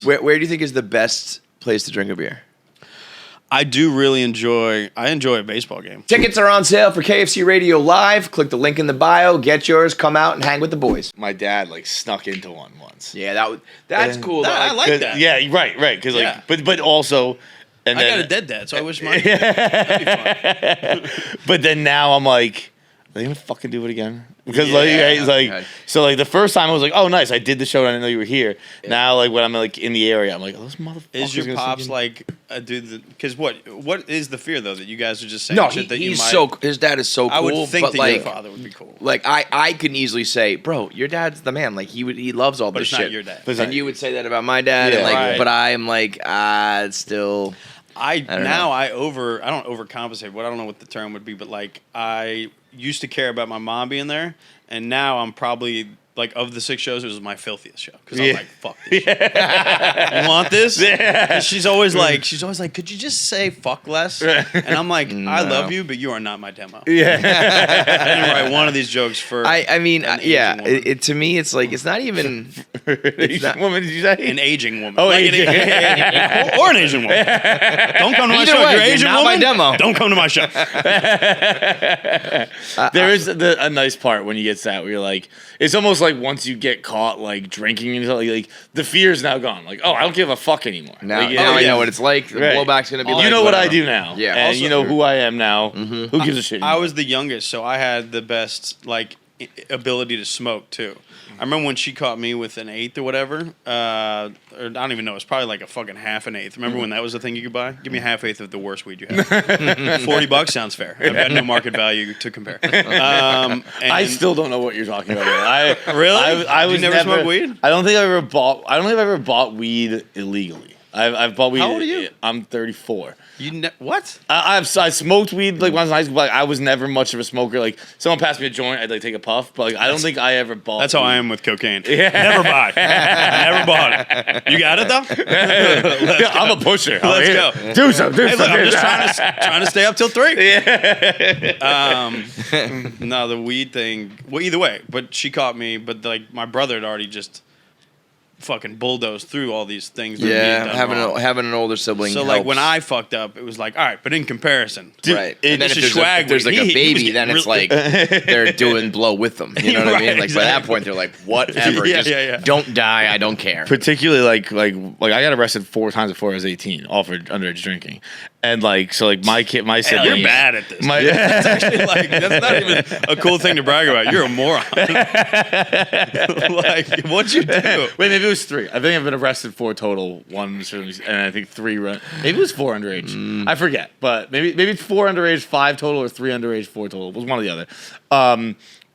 Where do you think is the best place to drink a beer? I do really enjoy a baseball game. Tickets are on sale for KFC Radio Live. Click the link in the bio. Get yours. Come out and hang with the boys. My dad snuck into one once. Yeah, that's cool. Though. I like that. Yeah, right. Because but also, and I then, got a dead dad, so I wish mine. That'd be fun. But then now I'm like, are they gonna fucking do it again? Because so the first time I was like, oh nice, I did the show and I didn't know you were here. Yeah. Now like when I'm like in the area, I'm like, oh, those motherfuckers. Is your pops like a dude? Because what is the fear though that you guys are just saying? No, shit that he's you might, so. His dad is so cool. I would think that like, your father would be cool. Like I can easily say, bro, your dad's the man. Like he loves all but this it's shit. Not your dad. And you would say that about my dad. Yeah, and like, but I am like, it's still. I don't overcompensate. But I don't know what the term would be, but like I used to care about my mom being there, and now I'm probably like of the 6 shows, it was my filthiest show because I'm like, fuck this. You want this? And she's always like, could you just say fuck less? And I'm like, I love you, but you are not my demo. Yeah, I didn't write one of these jokes for. I mean, it to me, it's like it's not even. It's not, woman, did you say? An aging woman. Oh, like aging. Or an Asian woman. Don't come to my Either show. way, You're Asian not woman. my demo. Don't come to my show. There is a nice part when you get that where you're like, it's almost like once you get caught like drinking and something, like the fear is now gone. Like, oh, I don't give a fuck anymore. Now, like, I know what it's like. The blowback's gonna be. You know what I do now. Yeah, and also, you know who I am now. Mm-hmm. Who gives a shit? I was the youngest, so I had the best like ability to smoke too. I remember when she caught me with an eighth or whatever, or I don't even know, it's probably like a fucking half an eighth. Remember when that was the thing you could buy? Give me a half eighth of the worst weed you have. $40 sounds fair. I've got no market value to compare. I still don't know what you're talking about. Really? I was you never smoked weed? I don't think I've ever bought weed illegally. I've bought weed. How old are you? I'm 34. What? I smoked weed like when I was in high school. But, like, I was never much of a smoker. Like someone passed me a joint, I'd like take a puff. But like I don't think I ever bought. That's weed. how I am with cocaine. Yeah. Never buy. Never bought it. You got it though. I'm a pusher. Let's go. Do something. Hey, look, I'm just trying to stay up till 3. Yeah. No, the weed thing. Well, either way. But she caught me. But like my brother had already just fucking bulldozed through all these things. Yeah, having an older sibling. So helps. like when I fucked up, it was like, all right, but in comparison, right? And then if there's like a baby, then it's like they're doing blow with them. You know what I mean? Like by that point, they're like, whatever, don't die, I don't care. Particularly like I got arrested 4 times before I was 18, all for underage drinking, and like so like my sibling. You're bad at this. That's actually like that's not even a cool thing to brag about. You're a moron. Like what'd you do? Wait, maybe it was 3. I think I've been arrested 4 total. 1 and I think 3. Maybe it was 4 underage. I forget, but maybe it's 4 underage, 5 total, or 3 underage, 4 total. It was one or the other.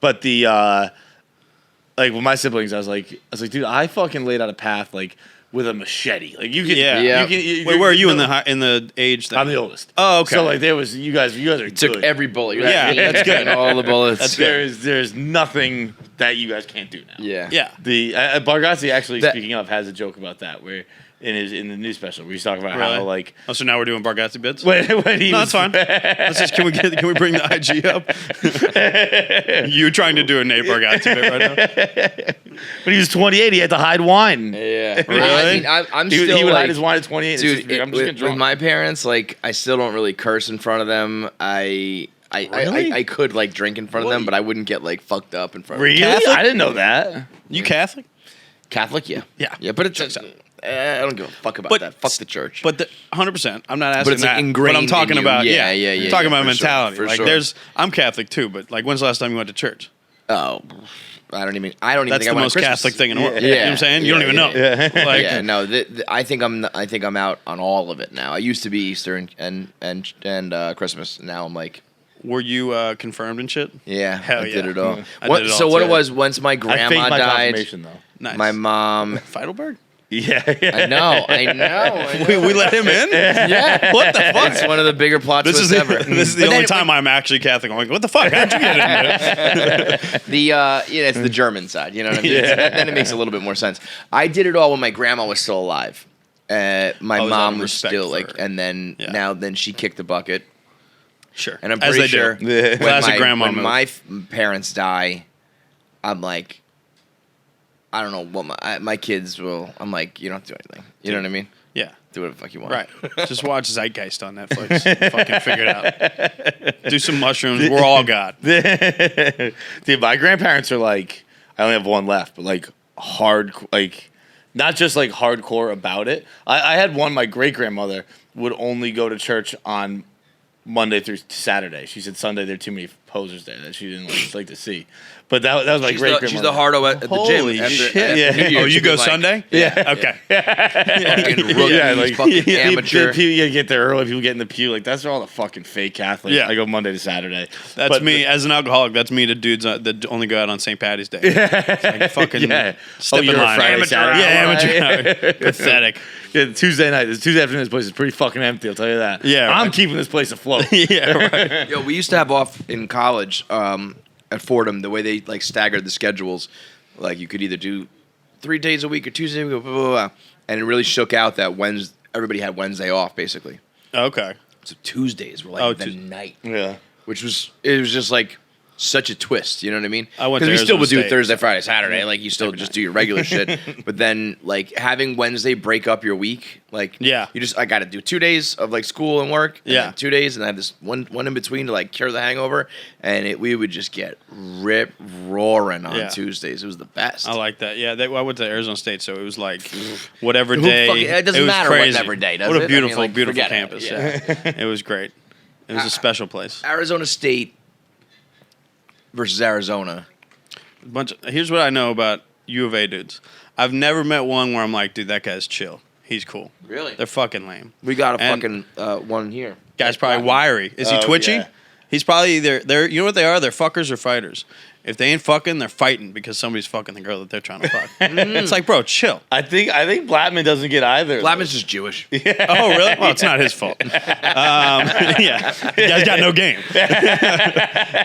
But the like with my siblings, I was like, dude, I fucking laid out a path like with a machete. Like you can, Wait, where are you in the age thing? I'm the oldest. Oh, okay. So like there was you guys are took good. every bullet. Yeah, that's good. All the bullets. That's good. There's nothing that you guys can't do now. Yeah. The Bargatze actually speaking of has a joke about that where in the news special where he's talking about how like so now we're doing Bargatze bits. When he that's fine. Let's just can we bring the IG up? You're trying to do a Nate Bargatze bit right now. When he was 28, he had to hide wine. Yeah, really? I'm he still would like, hide his wine at 28. Dude, I'm just getting drunk. with my parents, like I still don't really curse in front of them. I could like drink in front of them, but I wouldn't get like fucked up in front of them. Really? I didn't know that. You Catholic? Catholic, yeah. Yeah. But it's I don't give a fuck about that. Fuck the church. But 100%. I'm not asking but it's that. Like ingrained but I'm talking about yeah. I'm talking about mentality. Sure, like I'm Catholic too, but like when's the last time you went to church? Oh, I don't even. That's think the I went most to Catholic thing in the world. Yeah. You know what I'm saying? You don't even know. Yeah. Like, yeah, no. I think I'm out on all of it now. I used to be Easter and Christmas. Now I'm like. Were you confirmed and shit? Yeah, Hell I did it all. What it was once my grandma died. Though. Nice. My mom. Feitelberg? Yeah. I know. We let him in? Yeah. What the fuck? It's one of the bigger plot twists ever. This is the only time I'm actually Catholic. I'm like, what the fuck? How'd you get in there? It's the German side. You know what I mean? Then it makes a little bit more sense. I did it all when my grandma was still alive. My mom was still like, and then then she kicked the bucket. Sure. And I'm pretty sure Classic grandma when my parents die, I'm like, I don't know what my kids will. I'm like, you don't have to do anything. You know what I mean? Yeah. Do whatever the fuck you want. Right. Just watch Zeitgeist on Netflix. Fucking figure it out. Do some mushrooms. We're all God. Dude, my grandparents are like, I only have one left, but like not just like hardcore about it. I had one, my great grandmother would only go to church on Monday through Saturday. She said Sunday there are too many posers there that she didn't like to see. But that was my great grandmother. She's the hardo at the gym. Holy shit! Oh, you go Sunday? Yeah. Okay. Fucking rookies, fucking amateur. You get there early. People get in the pew. Like that's all the fucking fake Catholics. Yeah. I go Monday to Saturday. That's me as an alcoholic. That's me to dudes that only go out on St. Patty's Day. It's like fucking step in you're line. a Friday, Saturday. Amateur. Pathetic. Yeah, Tuesday afternoon, this place is pretty fucking empty. I'll tell you that. Yeah, I'm right. keeping this place afloat. Yeah, right. Yo, we used to have off in college at Fordham, the way they like staggered the schedules. Like you could either do 3 days a week or Tuesday a week, blah, blah, blah. And it really shook out that everybody had Wednesday off, basically. Okay. So Tuesdays were like the night. Yeah. It was just like such a twist, you know what I mean? I went to Because we still would do Arizona State. Thursday, Friday, Saturday. Like you still just do your regular shit. But then like having Wednesday break up your week, like Yeah. I got to do 2 days of like school and work. And Yeah. then 2 days, and I have this one in between to like cure the hangover. And we would just get rip roaring on Tuesdays. It was the best. I like that. Yeah, I went to Arizona State, so it was like whatever Who day. fucking- it doesn't was matter crazy. whatever day, does What it? a I mean, beautiful, like, beautiful forget it. campus. Yeah. It was great. It was a special place. Arizona State versus Arizona. Here's what I know about U of A dudes. I've never met one where I'm like, dude, that guy's chill. He's cool. Really? They're fucking lame. We got a And fucking one here. Guy's probably wiry. Is he twitchy? Yeah. He's probably either they're you know what they are? They're fuckers or fighters. If they ain't fucking, they're fighting because somebody's fucking the girl that they're trying to fuck. It's like, bro, chill. I think Blattman doesn't get either. Blattman's just Jewish. Oh, really? Well, it's not his fault. Yeah, the guy's got no game,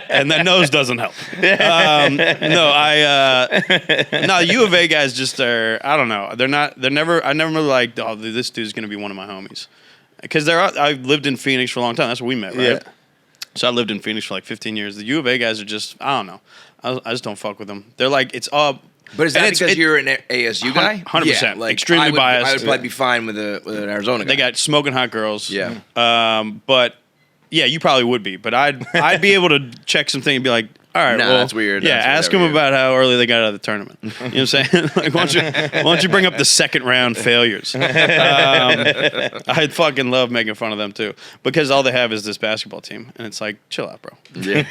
and that nose doesn't help. No, U of A guys just are. I don't know. They're not. They're never. I never like. Oh, this dude's gonna be one of my homies, because I lived in Phoenix for a long time. That's where we met, right? Yeah. So I lived in Phoenix for like 15 years. The U of A guys are just. I don't know. I just don't fuck with them. They're like it's all. But is that because you're an ASU guy? 100%. Like, Extremely biased. I would probably be fine with an Arizona guy. They got smoking hot girls. Yeah. But yeah, you probably would be. But I'd be able to check something and be like, all right, Nah, well, that's weird. Yeah, That's ask them weird. about how early they got out of the tournament. You know what I'm saying? Like, why don't you bring up the second round failures? I'd fucking love making fun of them too, because all they have is this basketball team, and it's like, chill out, bro. Yeah.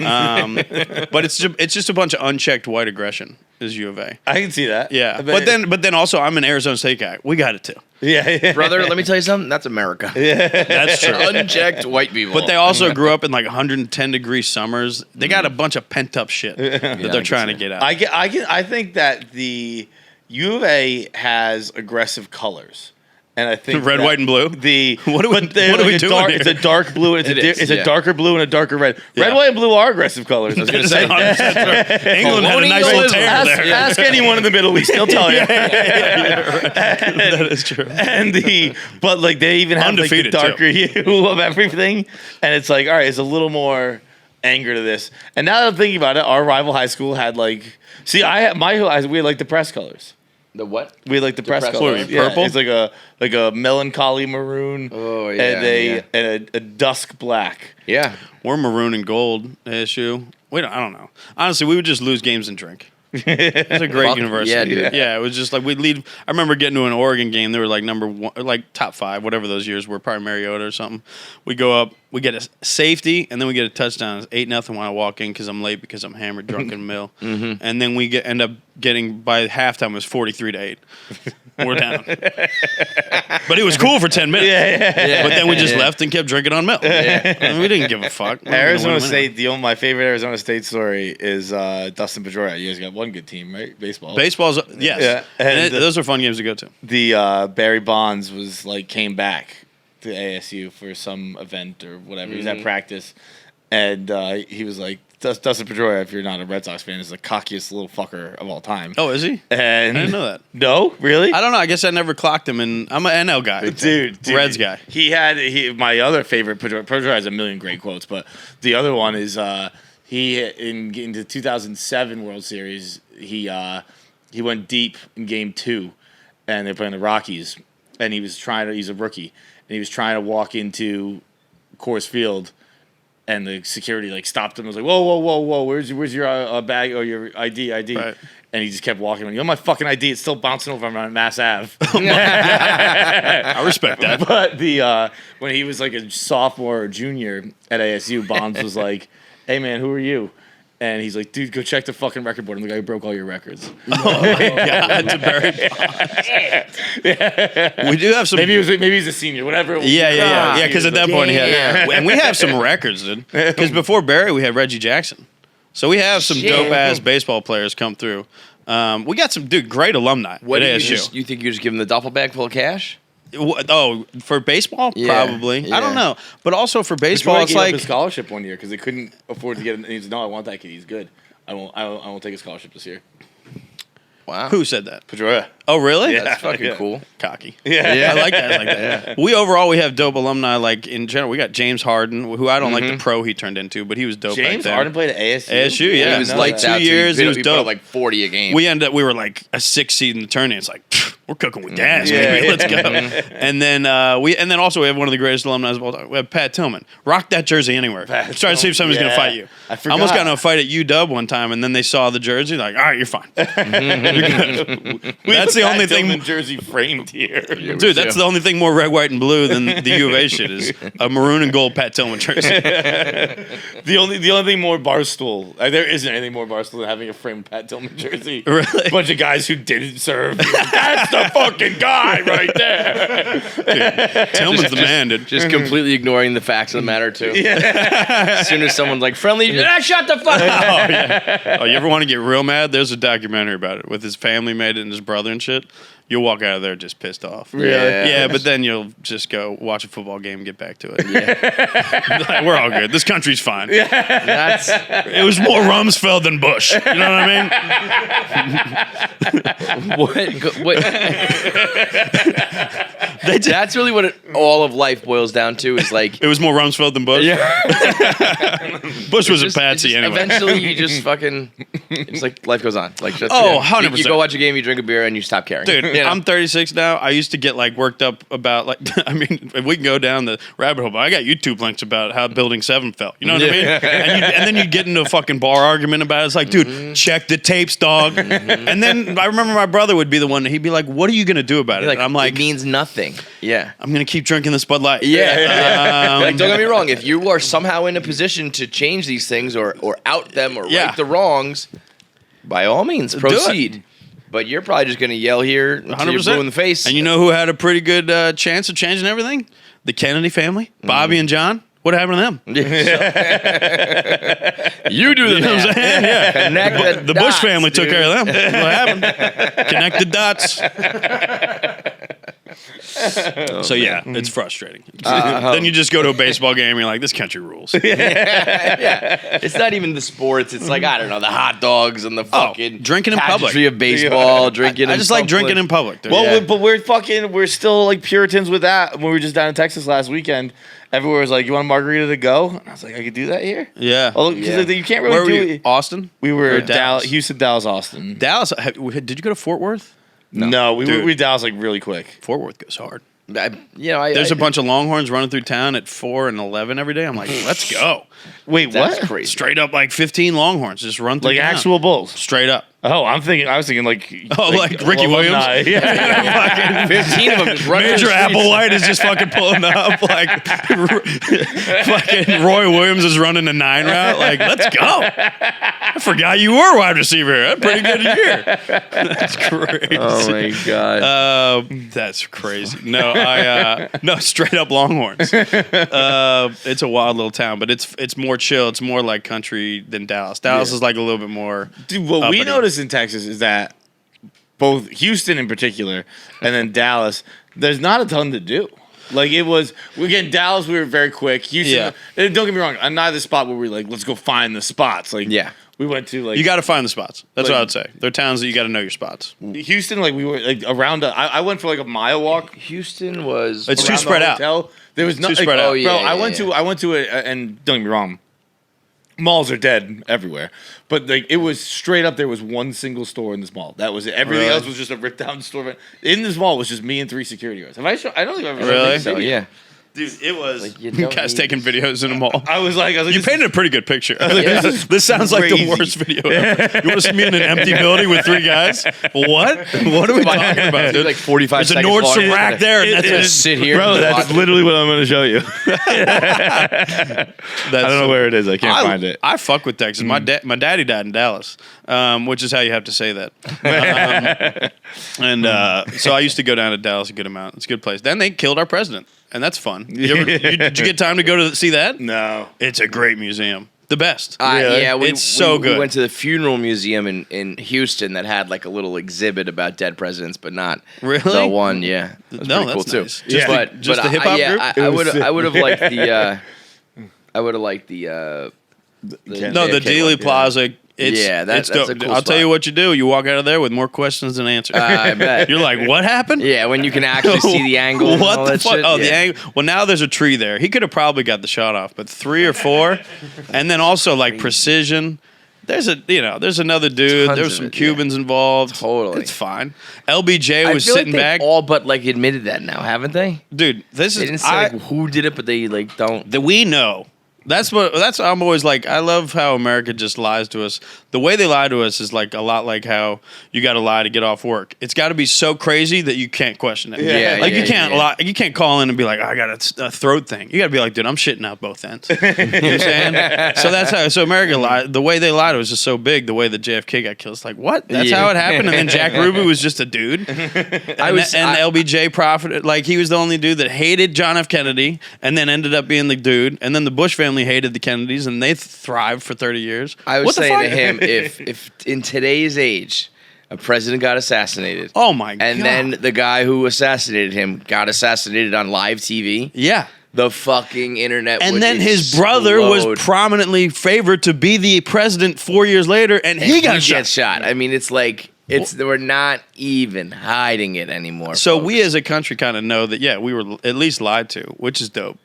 But it's just a bunch of unchecked white aggression. Is U of A? I can see that. Yeah, but then also I'm an Arizona State guy. We got it too. Yeah. Brother, let me tell you something. That's America. That's true. Unchecked white people. But they also grew up in like 110-degree summers. They got a bunch of pent up shit that they're trying to get out. I think that the U of A has aggressive colors. And I think red, white, and blue. What are we doing here? It's a dark blue. It's a darker blue and a darker red. Red, white, and blue are aggressive colors. I was gonna say. England had a nice little tear there. Ask anyone in the Middle East, they'll tell you. That is true. But like they even have like the Undefeated, darker hue of everything, and it's like, all right, it's a little more anger to this. And now that I'm thinking about it, our rival high school had like, we had like the press colors. The what? We had like the press colors. colors. Purple? It's like a melancholy maroon. Oh, yeah, and a dusk black. Yeah. We're maroon and gold issue. I don't know. Honestly, we would just lose games and drink. It's a great university. yeah, dude. Yeah, it was just like we'd lead. I remember getting to an Oregon game. They were like number one, or like top 5, whatever those years were, probably Mariota or something. We go up, we get a safety, and then we get a touchdown. It's 8-0 when I walk in because I'm late because I'm hammered, drunk, and mill. And then we end up getting by halftime it was 43-8. We're down. But it was cool for 10 minutes. Yeah. But then we just left and kept drinking on milk. I mean, we didn't give a fuck. Arizona State. My favorite Arizona State story is Dustin Pedroia. You guys got one good team, right? Baseball. Baseball's yes. Yeah. And those are fun games to go to. The Barry Bonds came back to ASU for some event or whatever. He was at practice, and he was like, Dustin Pedroia, if you're not a Red Sox fan, is the cockiest little fucker of all time. Oh, is he? And I didn't know that. No, really? I don't know. I guess I never clocked him, and I'm an NL guy. Dude, Reds guy. My other favorite, Pedroia has a million great quotes, but the other one is in the 2007 World Series, he he went deep in game 2, and they're playing the Rockies, and he's a rookie, and he was trying to walk into Coors Field, and the security like stopped him and was like, whoa, where's your bag or your ID? Right. And he just kept walking. You know, my fucking ID, it's still bouncing over on Mass Ave. I respect that. But when he was like a sophomore or junior at ASU, Bonds was like, hey man, who are you? And he's like, dude, go check the fucking record board. I'm the guy who broke all your records. Oh my God, to Barry Bonds. We do have some. Maybe he's a senior, whatever. Yeah. Because at that point he had. And we have some records, dude. Because before Barry, we had Reggie Jackson. So we have some dope ass baseball players come through. We got some great alumni. What at ASU. You think you just give them the duffel bag full of cash? Oh, for baseball, probably. Yeah. I don't know, but also for baseball, it's like a scholarship one year because they couldn't afford to get him. He said, "No, I want that kid. He's good. I won't take a scholarship this year." Wow, who said that? Pedroia. Oh, really? Yeah, that's fucking cool. Cocky. Yeah, I like that. Yeah. We have dope alumni. Like in general, we got James Harden, who I don't like the pro he turned into, but he was dope. James Harden played at ASU. ASU, yeah, he was like 2 years. He was dope. Like 40 a game. We were like a 6th seed in the tournament. It's like we're cooking with gas, baby. Let's go. And then we have one of the greatest alumni of all time. We have Pat Tillman. Rock that jersey anywhere. Try to see if somebody's gonna fight you. I almost got in a fight at UW one time, and then they saw the jersey, like, all right, you're fine. You're good. That's the only thing. Jersey framed here, dude. That's the only thing more red, white, and blue than the U of A shit is a maroon and gold Pat Tillman jersey. the only thing more Barstool. There isn't anything more Barstool than having a framed Pat Tillman jersey. Really? A bunch of guys who didn't serve. That's the fucking guy right there. Dude, Tillman's the man, dude. Just completely ignoring the facts of the matter too. As soon as someone's like friendly, shut the fuck up. Oh, you ever want to get real mad? There's a documentary about it with his family made it and his brother and shit. You'll walk out of there just pissed off. Really? Yeah, but then you'll just go watch a football game and get back to it. Yeah. Like, we're all good. This country's fine. Yeah. It was more Rumsfeld than Bush. You know what I mean? What? That's really what all of life boils down to is like... It was more Rumsfeld than Bush? Yeah. Bush was a patsy anyway. Eventually you just fucking... It's like life goes on. Like, 100%. You go watch a game, you drink a beer, and you stop caring. Dude, I'm 36 now. I used to get like worked up about like I mean, if we can go down the rabbit hole, but I got YouTube links about how Building 7 fell. You know what I mean? And then you get into a fucking bar argument about it. It's like, dude, check the tapes, dog. And then I remember my brother would be the one. He'd be like, "What are you gonna do about it?" Like, and I'm like, "It means nothing." Yeah, I'm gonna keep drinking this Bud Light. Yeah. Like, don't get me wrong. If you are somehow in a position to change these things or out them or right the wrongs, by all means, proceed. But you're probably just going to yell here until you're blue in the face. And you know who had a pretty good chance of changing everything? The Kennedy family, Bobby and John. What happened to them? You do the know what I'm saying? Yeah. Connect the Bush family took care of them. What happened? Connect the dots. So yeah, it's frustrating. Then you just go to a baseball game and you're like, this country rules. Yeah. It's not even the sports. It's like, I don't know, the hot dogs and the fucking drinking in public. Of baseball, drinking I just like drinking in public. Dude. Well, but we're still like Puritans with that. When we were just down in Texas last weekend, everywhere was like, you want a margarita to go? And I was like, I could do that here? Yeah. Because you can't really Where were you? Austin? We were Houston, Dallas, Austin. Dallas, did you go to Fort Worth? No, we were Dallas like really quick. Fort Worth goes hard. There's a bunch of Longhorns running through town at 4 and 11 every day. I'm like, let's go. Wait, that's what? Crazy. Straight up like 15 Longhorns just run through like town. Actual bulls. Straight up. Oh, I was thinking like Ricky Williams. Yeah. 15 of them just running. Major Applewhite is just fucking pulling up. Like fucking Roy Williams is running a 9 route. Like, let's go. I forgot you were wide receiver. That's a pretty good year. That's crazy. Oh my god. That's crazy. No, straight up Longhorns. It's a wild little town, but it's more chill. It's more like country than Dallas. Dallas is like a little bit more. Dude, what we noticed in Texas is that both Houston in particular and then Dallas, there's not a ton to do. Like it was, again, Dallas, we were very quick. Houston, don't get me wrong, I'm not the spot where we're like, let's go find the spots. Like, we went to like. You got to find the spots. That's what I would say. They're towns that you got to know your spots. Houston, like we were like around. I went for like a mile walk. Houston was. It's too spread out. There was no spread out. Bro, I went to it, and don't get me wrong. malls are dead everywhere, but like it was straight up. There was one single store in this mall. That was it. Everything else was just a ripped down store. In this mall was just me and 3 security guards. I don't think I've ever really. So yeah. Dude, it was Like, you guys taking videos in a mall. I was like, You painted a pretty good picture. This sounds like the worst video ever. You want to see me in an empty building with 3 guys? What? What are we talking about, dude? Like 45 There's a seconds Nordstrom long. rack there, and that's Just sit here. bro, and that's watch. literally what I'm going to show you. I don't know where it is. I can't find it. I fuck with Texas. My daddy died in Dallas, which is how you have to say that. So I used to go down to Dallas a good amount. It's a good place. Then they killed our president, and that's fun. Did you get time to go to see that? No. It's a great museum. The best. Really? Yeah, It's so good. We went to the funeral museum in Houston that had like a little exhip about dead presidents, but not Really? the one. Yeah, that was No, pretty cool that's too. nice. Yeah. But Just the hip-hop yeah, group? I would have liked the. I would have liked the. No, the JFK Dealey one. Plaza. It's, Yeah, it's that's dope. a cool I'll tell spot. you what you do. You walk out of there with more questions than answers. I bet. You're like, what happened? Yeah, when you can actually see the angle. and What all the that fuck? shit. Oh, yeah. the angle. Well, now there's a tree there. He could have probably got the shot off, but 3 or 4, and then also like precision. There's another dude. Tons There's of some it, yeah. Cubans involved. Totally. It's fine. LBJ I was feel sitting like back. all but like admitted that now, haven't they? Dude, this They is didn't say like who did it, but they like don't. we know. That's I'm always like, I love how America just lies to us. The way they lie to us is like a lot like how you got to lie to get off work. It's got to be so crazy that you can't question it. Yeah, like yeah, you can't yeah. lie. You can't call in and be like, I got a throat thing. You got to be like, dude, I'm shitting out both ends. You know what I'm saying? So that's how. So America lie. The way they lied to us is so big. The way that JFK got killed, it's like, what? That's Yeah. how it happened. And then Jack Ruby was just a dude. And LBJ profited. Like he was the only dude that hated John F. Kennedy, and then ended up being the dude. And then the Bush family hated the Kennedys, and they thrived for 30 years. I was What the saying to fuck? him, if in today's age, a president got assassinated, Oh my god! and then the guy who assassinated him got assassinated on live TV, yeah. the fucking internet. And would then his brother explode. was prominently favored to be the president 4 years later, and he got shot. gets shot. I mean, it's like we're not even hiding it anymore. So folks. we as a country kind of know that, yeah, we were at least lied to, which is dope.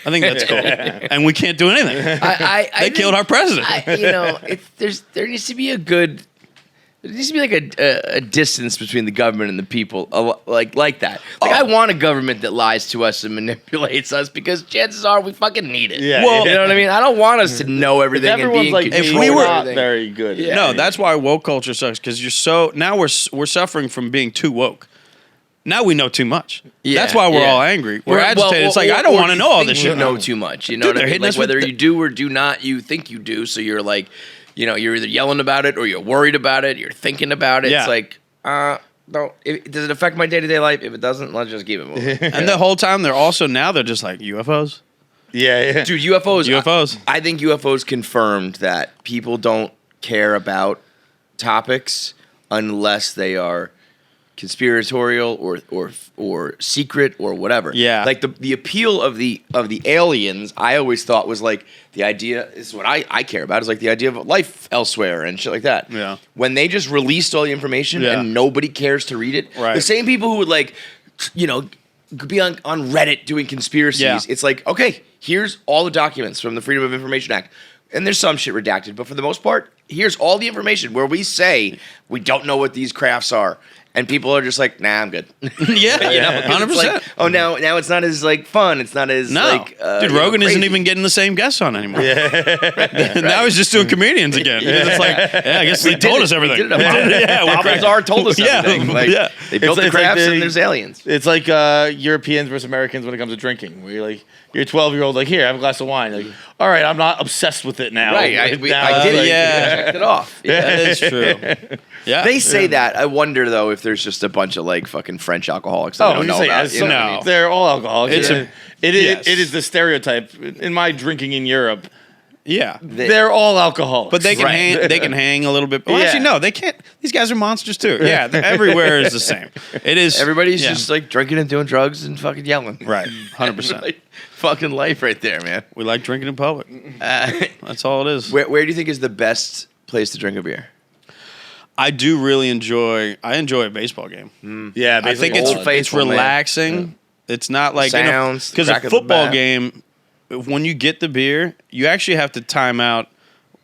I think that's cool. And we can't do anything. They killed our president. There needs to be a good. There needs to be like a distance between the government and the people, like that. Like I want a government that lies to us and manipulates us because chances are we fucking need it. Yeah, Well, yeah. You know what I mean? I don't want us to know everything and be Everyone's in like, control if we of were- everything. very good. Yeah. No, that's why woke culture sucks, because you're so now we're suffering from being too woke. Now we know too much. Yeah, That's why we're yeah. all angry. We're agitated. It's like, I don't or want to you know all think this you shit. know too much. You know Dude, what I they're mean? hitting Like us with whether the- you do or do not, you think you do. So you're like, you're either yelling about it or you're worried about it. You're thinking about it. Yeah. It's like, does it affect my day-to-day life? If it doesn't, let's just keep it moving. And the whole time they're just like UFOs. Yeah. Dude, UFOs. UFOs. I think UFOs confirmed that people don't care about topics unless they are conspiratorial or secret or whatever. Yeah. Like the appeal of the aliens, I always thought was like the idea. This is what I care about, is like the idea of life elsewhere and shit like that. Yeah. When they just released all the information Yeah. and nobody cares to read it. Right. The same people who would like, be on Reddit doing conspiracies. Yeah. It's like, okay, here's all the documents from the Freedom of Information Act. And there's some shit redacted, but for the most part, here's all the information where we say we don't know what these crafts are. And people are just like, nah, I'm good. Yeah, 'Cause it's 100%. like, oh, now it's not as like fun. It's not as No, like dude, Rogan isn't even getting the same guests on anymore. Now he's just doing comedians again. It's like, I guess they told us everything. We did it. Bob Lazar told us everything. Like, yeah. they built the It's like crafts they- and there's aliens. It's like Europeans versus Americans when it comes to drinking. Where you're like, you're a 12-year-old, like, here, have a glass of wine. Like, all right, I'm not obsessed with it now. Right, I Now did it's it. like- yeah. Checked it off. That is true. Yeah. They say that. I wonder though if there's just a bunch of like fucking French alcoholics that we don't know about. You know what I mean? They're all alcoholics. It's It yes. is the stereotype. In my drinking in Europe, Yeah. they're all alcoholics. But they can hang. They can hang a little bit. Well, actually, Yeah. no, they can't. These guys are monsters too. Yeah, everywhere is the same. It is. Everybody's yeah. just like drinking and doing drugs and fucking yelling. right. 100%. Like, fucking life right there, man. We like drinking in public. That's all it is. Where do you think is the best place to drink a beer? I do really enjoy. I enjoy a baseball game. yeah, I think like it's Old Faithful, man. relaxing. It's not like Sounds, because crack a of the football bat. game, when you get the beer, you actually have to time out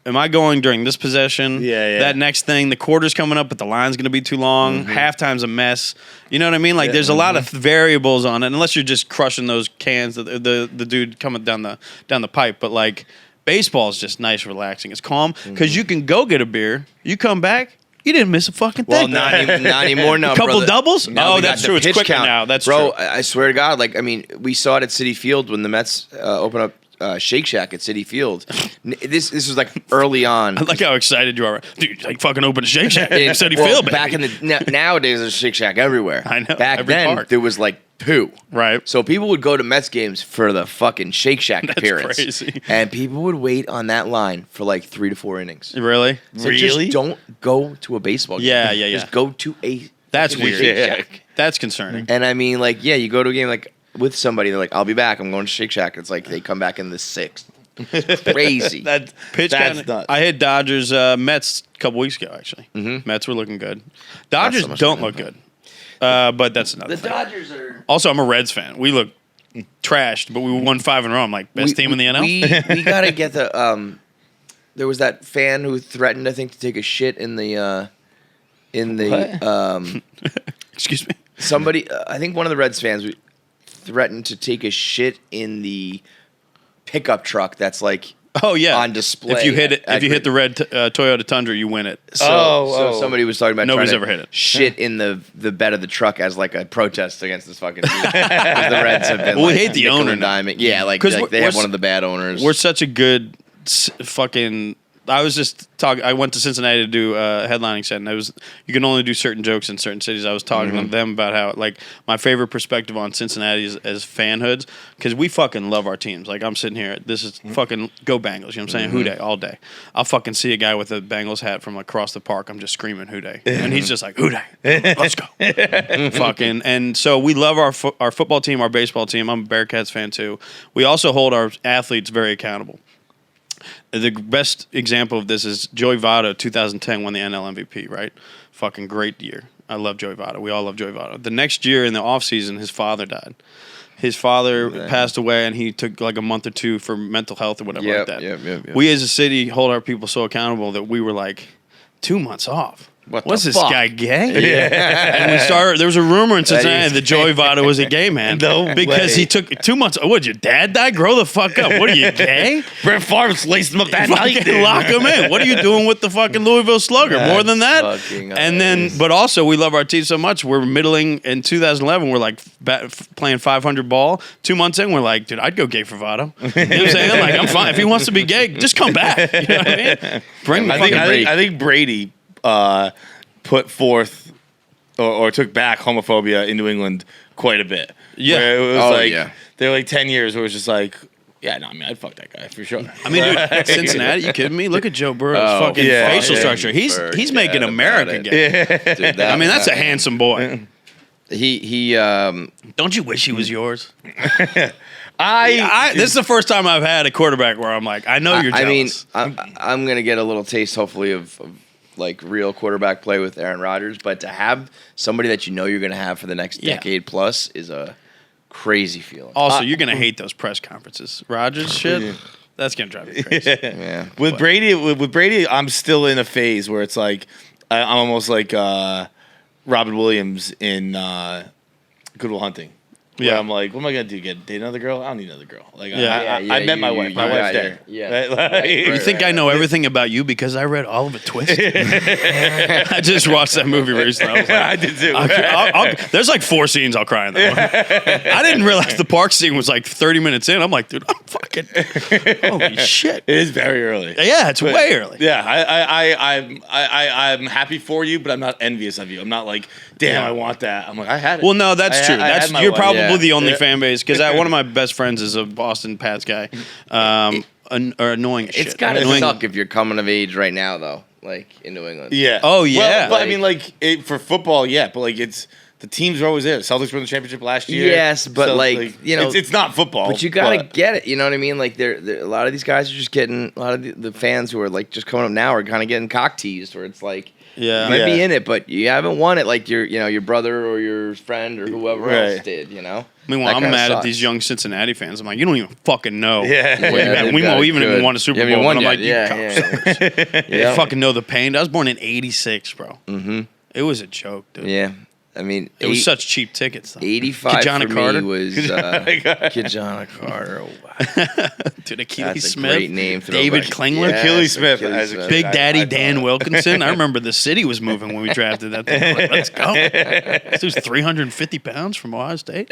am I going during this possession? Yeah. That next thing, the quarter's coming up, but the line's going to be too long. Halftime's a mess. You know what I mean? Like, there's a lot of variables on it, unless you're just crushing those cans, the dude coming down the pipe. But, like, baseball is just nice, relaxing. It's calm because you can go get a beer. You come back. You didn't miss a fucking thing. Well, not anymore now, a couple brother. doubles? Now That's true. It's quicker count. now. That's Bro, true. I swear to God, like, I mean, we saw it at Citi Field when the Mets opened up Shake Shack at Citi Field. This was like early on. I like how excited you are. Dude, like fucking open a Shake Shack in Citi Field, baby. Back in nowadays, there's a Shake Shack everywhere. I know. Back every then, park. there was like 2. Right. So people would go to Mets games for the fucking Shake Shack appearance. Crazy. And people would wait on that line for like 3 to 4 innings. Really? So just don't go to a baseball game. Yeah. Just go to a That's fucking weird. Shake Shack. That's concerning. And I mean, like, yeah, you go to a game like with somebody, they're like, I'll be back. I'm going to Shake Shack. It's like they come back in the 6th. Crazy. That's nuts. I hit Dodgers Mets a couple weeks ago, actually. Mets were looking good. Dodgers don't look good. But that's another thing. Dodgers are... Also, I'm a Reds fan. We look trashed, but we won 5 in a row. I'm like, best team in the NL? We got to get the... there was that fan who threatened, I think, to take a shit in the... Excuse me? Somebody... I think one of the Reds fans threatened to take a shit in the pickup truck that's like... Oh yeah, on display. If you hit the red Toyota Tundra, you win it. So somebody was talking about Nobody's trying ever hit it. Shit in the bed of the truck as like a protest against this fucking team. 'Cause the Reds have been. Well, we like, hate the nickel owner and now. diming. Yeah, like they have one of the bad owners. We're such a good fucking. I was just talking. I went to Cincinnati to do a headlining set, and you can only do certain jokes in certain cities. I was talking to them about how, like, my favorite perspective on Cincinnati is as fanhoods, because we fucking love our teams. Like, I'm sitting here, this is fucking go Bengals. You know what I'm saying? Who Dey all day. I'll fucking see a guy with a Bengals hat from across the park. I'm just screaming Who Dey, and he's just like Who Dey, let's go. Fucking, and so we love our football team, our baseball team. I'm a Bearcats fan too. We also hold our athletes very accountable. The best example of this is Joey Votto, 2010, won the NL MVP, right? Fucking great year. I love Joey Votto. We all love Joey Votto. The next year in the offseason, his father died. His father passed away, and he took like a month or 2 for mental health or whatever like that. Yep. We as a city hold our people so accountable that we were like, 2 months off. What's this fuck? guy gay? And we started. There was a rumor in Cincinnati that Joey Votto was a gay man. Because he took 2 months. What'd your dad die? Grow the fuck up. What are you, gay? Brett Favre's laced him up that night. Lock him in. What are you doing with the fucking Louisville Slugger? More than that? And then, but also, we love our team so much. We're middling in 2011. We're like playing 500 ball. 2 months in, we're like, dude, I'd go gay for Votto. You know what I'm saying? Like, I'm fine. If he wants to be gay, just come back. You know what I mean? Bring the fucking Brady. I think Brady put forth or took back homophobia in New England quite a bit. Yeah. Where it was they were like 10 years where it was just like, yeah, no, I mean, I'd fuck that guy for sure. I mean, dude, Cincinnati, you kidding me? Look at Joe Burrow's fucking facial structure. He's making America gay. Dude, I mean, that's a handsome boy. He Don't you wish he was yours? This is the first time I've had a quarterback where I'm like, I know you're jealous. I mean, I'm gonna get a little taste, hopefully, of like real quarterback play with Aaron Rodgers, but to have somebody that you know you're gonna have for the next decade plus is a crazy feeling. Also, you're gonna hate those press conferences. Rodgers shit. That's gonna drive me crazy. Yeah. With Brady, I'm still in a phase where it's like I'm almost like Robin Williams in Good Will Hunting. Yeah, I'm like, what am I gonna do? Date another girl? I don't need another girl. Like, I met my wife. My wife's there. Yeah. You think I know everything about you because I read Oliver Twist? I just watched that movie recently. I was like, I did too. There's like 4 scenes I'll cry in that one. I didn't realize the park scene was like 30 minutes in. I'm like, dude, I'm fucking holy shit. It is very early. Yeah, it's way early. Yeah, I'm happy for you, but I'm not envious of you. I'm not like, damn, I want that. I'm like, I had it. Well, no, that's true. You're probably the only Yeah. fan base because one of my best friends is a Boston Pats guy. Annoying as shit. It's gotta suck if you're coming of age right now, though. Like in New England. Yeah. Oh yeah. Well, but I mean, like for football, yeah. But like the teams are always there. The Celtics won the championship last year. Yes, but so, you know, it's not football. But you gotta get it. You know what I mean? Like a lot of these guys are just getting a lot of the fans who are like just coming up now are kind of getting cock teased, where it's like. Yeah, you might be in it, but you haven't won it like your brother or your friend or whoever else did. You know, Meanwhile, I'm mad at these young Cincinnati fans. I'm like, you don't even fucking know. We won't even won a Super Bowl. And I'm like, you cocksuckers. You fucking know the pain. I was born in '86, bro. Mm-hmm. It was a joke, dude. Yeah. I mean, it was such cheap tickets, though. 85 for me was Kajana Carter. Wow. Dude, Achilles Smith. Great name. David Klingler. Yeah, Achilles Smith. Big Daddy Dan Wilkinson. I remember the city was moving when we drafted that thing. Like, let's go. This dude's 350 pounds from Ohio State.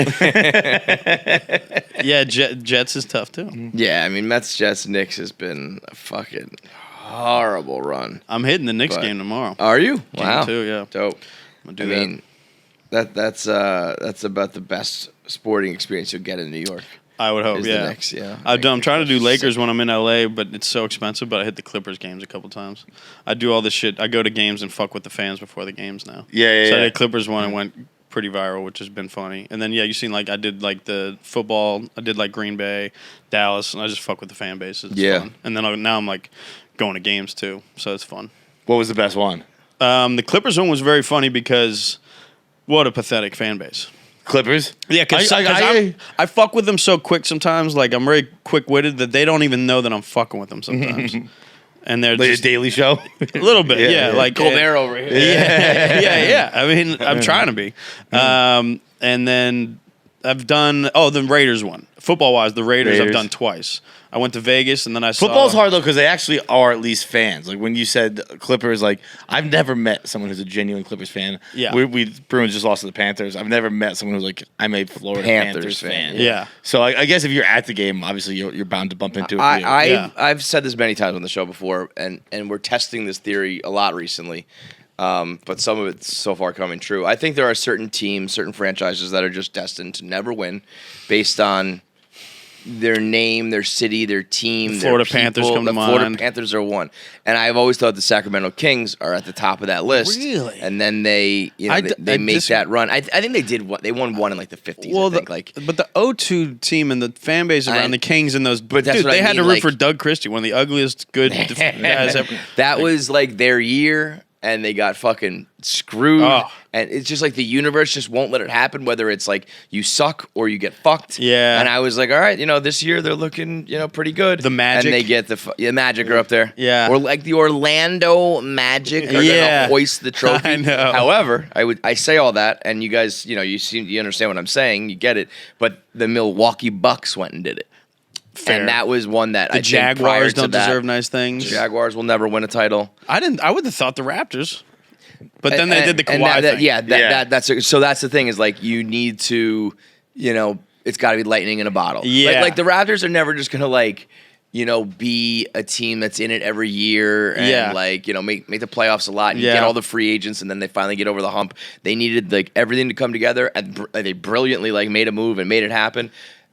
Yeah, Jets is tough, too. Yeah, I mean, Mets, Jets, Knicks has been a fucking horrible run. I'm hitting the Knicks game tomorrow. Are you? Wow. Game 2, yeah. Dope. I mean, that's about the best sporting experience you'll get in New York. I would hope, The Knicks, I'm trying to do Lakers when I'm in LA, but it's so expensive. But I hit the Clippers games a couple times. I do all this shit. I go to games and fuck with the fans before the games now. So I did Clippers one and went pretty viral, which has been funny. And then you seen I did the football. I did Green Bay, Dallas, and I just fuck with the fan base. It's fun. And then now I'm going to games too, so it's fun. What was the best one? The Clippers one was very funny because what a pathetic fan base. Clippers? Yeah, because I fuck with them so quick sometimes. I'm very quick-witted that they don't even know that I'm fucking with them sometimes. And they're just... a Daily Show? A little bit, yeah. Colbert over here. Yeah. I mean, I'm trying to be. And then I've done... the Raiders one. Football-wise, the Raiders I've done twice. I went to Vegas, and then I saw... Football's hard, though, because they actually are at least fans. When you said Clippers, I've never met someone who's a genuine Clippers fan. Yeah. Bruins just lost to the Panthers. I've never met someone who's I'm a Florida Panthers fan. Yeah. So I guess if you're at the game, obviously you're bound to bump into it. I've said this many times on the show before, and we're testing this theory a lot recently. But some of it's so far coming true. I think there are certain teams, certain franchises that are just destined to never win based on their name, their city, their team. The Florida Panthers come to mind. The Florida Panthers are one. And I've always thought the Sacramento Kings are at the top of that list. Really? And then they make that run. I think they did what? They won one in the 50s, I think. But the 0-2 team and the fan base around the Kings and those... But they had to root for Doug Christie, one of the ugliest good guys ever. That was their year... And they got fucking screwed. Oh. And it's just the universe just won't let it happen, whether it's you suck or you get fucked. Yeah. And I was all right, this year they're looking, pretty good. The Magic. And they get the Magic are up there. Yeah. Or the Orlando Magic are going to hoist the trophy. I know. However, I say all that, and you guys, you understand what I'm saying. You get it. But the Milwaukee Bucks went and did it. Fair. And that was one that the Jaguars don't deserve nice things. The Jaguars will never win a title. I would have thought the Raptors, but then they did the Kawhi thing. That's the thing is you need to, it's got to be lightning in a bottle. Yeah, the Raptors are never just gonna be a team that's in it every year and make the playoffs a lot and get all the free agents and then they finally get over the hump. They needed everything to come together and they brilliantly made a move and made it happen.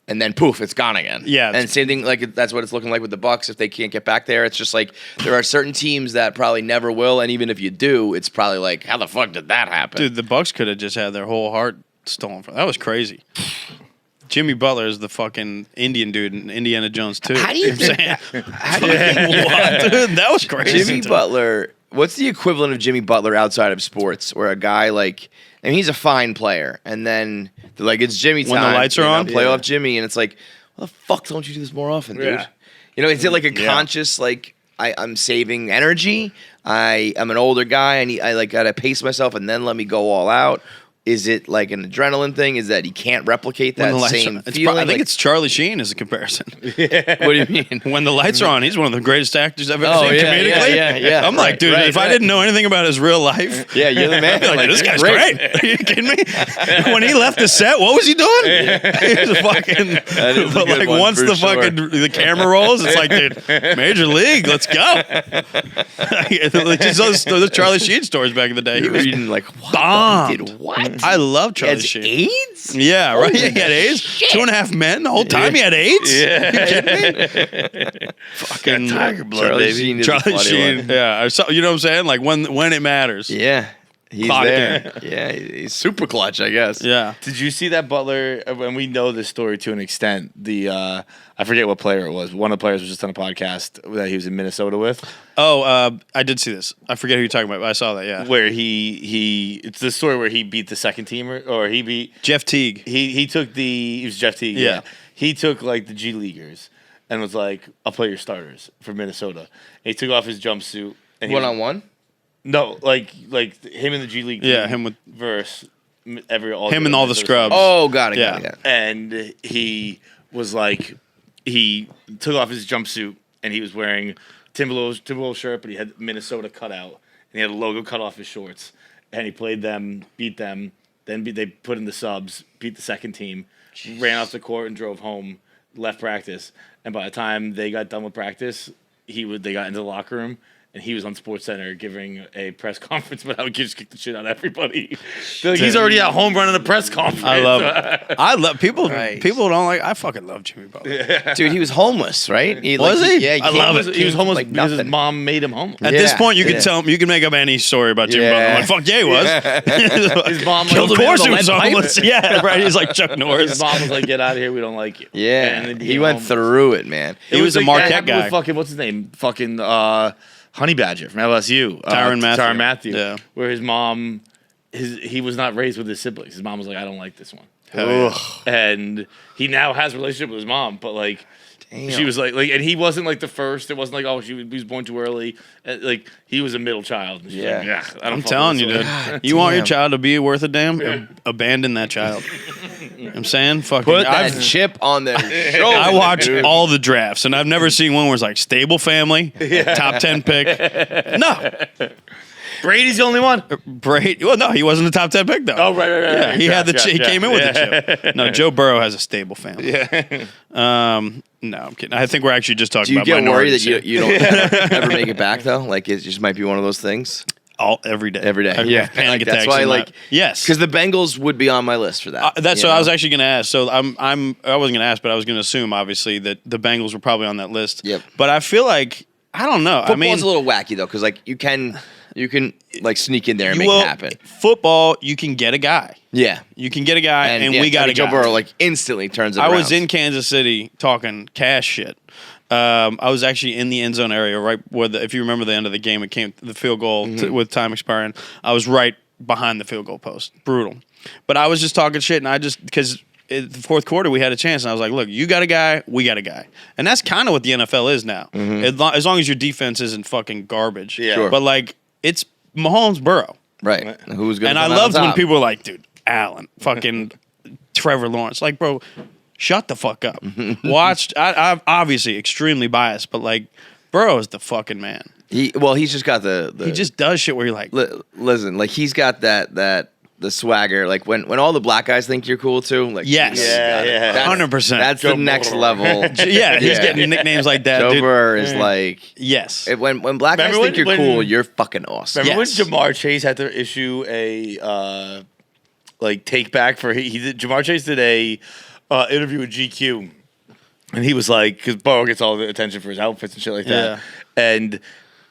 And then poof, it's gone again. Yeah, and same thing. That's what it's looking like with the Bucks. If they can't get back there, it's just there are certain teams that probably never will. And even if you do, it's probably how the fuck did that happen? Dude, the Bucks could have just had their whole heart stolen from them. That was crazy. Jimmy Butler is the fucking Indian dude in Indiana Jones 2. How do you think? What, dude? That was crazy. Jimmy Butler. What's the equivalent of Jimmy Butler outside of sports, where a guy he's a fine player, and then they're it's Jimmy time. When the lights are on? Playoff Jimmy, and it's why the fuck don't you do this more often, dude? Yeah. Is it a conscious, I'm saving energy, I'm an older guy, I gotta pace myself and then let me go all out? Is it an adrenaline thing? Is that he can't replicate that same feeling? I think it's Charlie Sheen as a comparison. What do you mean? When the lights are on, he's one of the greatest actors I've ever seen comedically. Yeah. I'm dude, if I didn't know anything about his real life, you're the man. I'd be this guy's great. Are you kidding me? When he left the set, what was he doing? He was fucking. But once the fucking the camera rolls, it's dude, Major League, let's go. Just those Charlie Sheen stories back in the day. He was reading bombed. He did what? I love Charlie Sheen. AIDS? Yeah, right. He had AIDS. Shit. 2.5 Men the whole time he had AIDS. Yeah. You kidding me? Fucking Tiger Blood, Charlie Sheen. Yeah. You know what I'm saying? When it matters. Yeah. He's there. Yeah, he's super clutch, I guess. Yeah. Did you see that Butler? And we know this story to an extent. I forget what player it was. One of the players was just on a podcast that he was in Minnesota with. Oh, I did see this. I forget who you're talking about, but I saw that. Yeah. Where it's the story where he beat the second teamer, or he beat Jeff Teague. He was Jeff Teague. Yeah. He took like the G Leaguers and was like, "I'll play your starters for Minnesota." And he took off his jumpsuit and one-on-one. No, like him in the G League. Yeah, him with versus him and all the scrubs. Oh, got it. Yeah. Got it. And he was like, he took off his jumpsuit and he was wearing Timberwolves shirt, but he had Minnesota cut out and he had a logo cut off his shorts. And he played them, beat them. Then they put in the subs, beat the second team, ran off the court and drove home, left practice. And by the time they got done with practice, they got into the locker room. And he was on SportsCenter giving a press conference, but I would just kick the shit out of everybody. Like, he's already at home running a press conference. I love people. Right. People don't like. I fucking love Jimmy Butler. Yeah. Dude, he was homeless, right? Was he? Yeah, I love it. He was homeless like because nothing. his mom made him homeless. At this point, you can tell him. You can make up any story about Jimmy Butler. I'm like, fuck yeah, he was. His mom killed him. Of course, he was pipe. homeless. Yeah, right. He's like Chuck Norris. His mom was like, "Get out of here. We don't like you." Yeah, and he went through it, man. He was a like Marquette guy. With fucking what's his name? Fucking Honey Badger from LSU. Tyrann Matthew. Yeah. Where his mom, he was not raised with his siblings. His mom was like, "I don't like this one." Yeah. And he now has a relationship with his mom, but like. Damn. She was like, and he wasn't like the first. It wasn't like, oh, he was born too early. Like he was a middle child. And she's like, Yeah. I'm telling you, dude. You want your child to be worth a damn? Abandon that child. You know what I'm saying? Fucking Put that chip on their shoulder. I watch all the drafts, and I've never seen one where it's like stable family, top 10 pick. No. Brady's the only one. Brady. Well, no, he wasn't a top 10 pick though. Oh, right. Yeah, he had the he came in with the chip. No, Joe Burrow has a stable family. Yeah. No, I'm kidding. I think we're actually just talking Do you about get worried that minorities you don't ever make it back though? Like it just might be one of those things. every day. Every day. I Yeah. panic Like, that's attacks why, in my- like, yes, Because the Bengals would be on my list for that. that's you what I know? was actually going to ask. So I wasn't going to ask, but I was going to assume obviously that the Bengals were probably on that list. Yep. But I feel like I don't know. Football's a little wacky though, because like you can like sneak in there and make it happen. Football, you can get a guy. Yeah. You can get a guy, and yeah, we got I mean, a guy. Joe Burrow like instantly turns it I around. was in Kansas City talking cash shit. I was actually in the end zone area, right where if you remember the end of the game, it came the field goal with time expiring. I was right behind the field goal post. Brutal. But I was just talking shit, and because in the fourth quarter we had a chance, and I was like, look, you got a guy, we got a guy. And that's kind of what the NFL is now. As long as your defense isn't fucking garbage. Yeah. Sure. But like, it's Mahomes Burrow. Right. Who's going And I loved when people were like, dude, Allen, fucking Trevor Lawrence. Like, bro, shut the fuck up. I'm obviously extremely biased, but like, Burrow is the fucking man. He's just got the He just does shit where you're like, listen, like he's got the swagger. Like when all the black guys think you're cool too. Like yes, Yeah. 100%. That's the next level. Yeah, he's getting nicknames like that. Joe Dude. Burrow is like Yes. when black guys Remember think you're when- cool, you're fucking awesome. Remember Yes. when Jamar Chase had to issue a take back for Jamar Chase did a interview with GQ, and he was like, because Burrow gets all the attention for his outfits and shit like that, and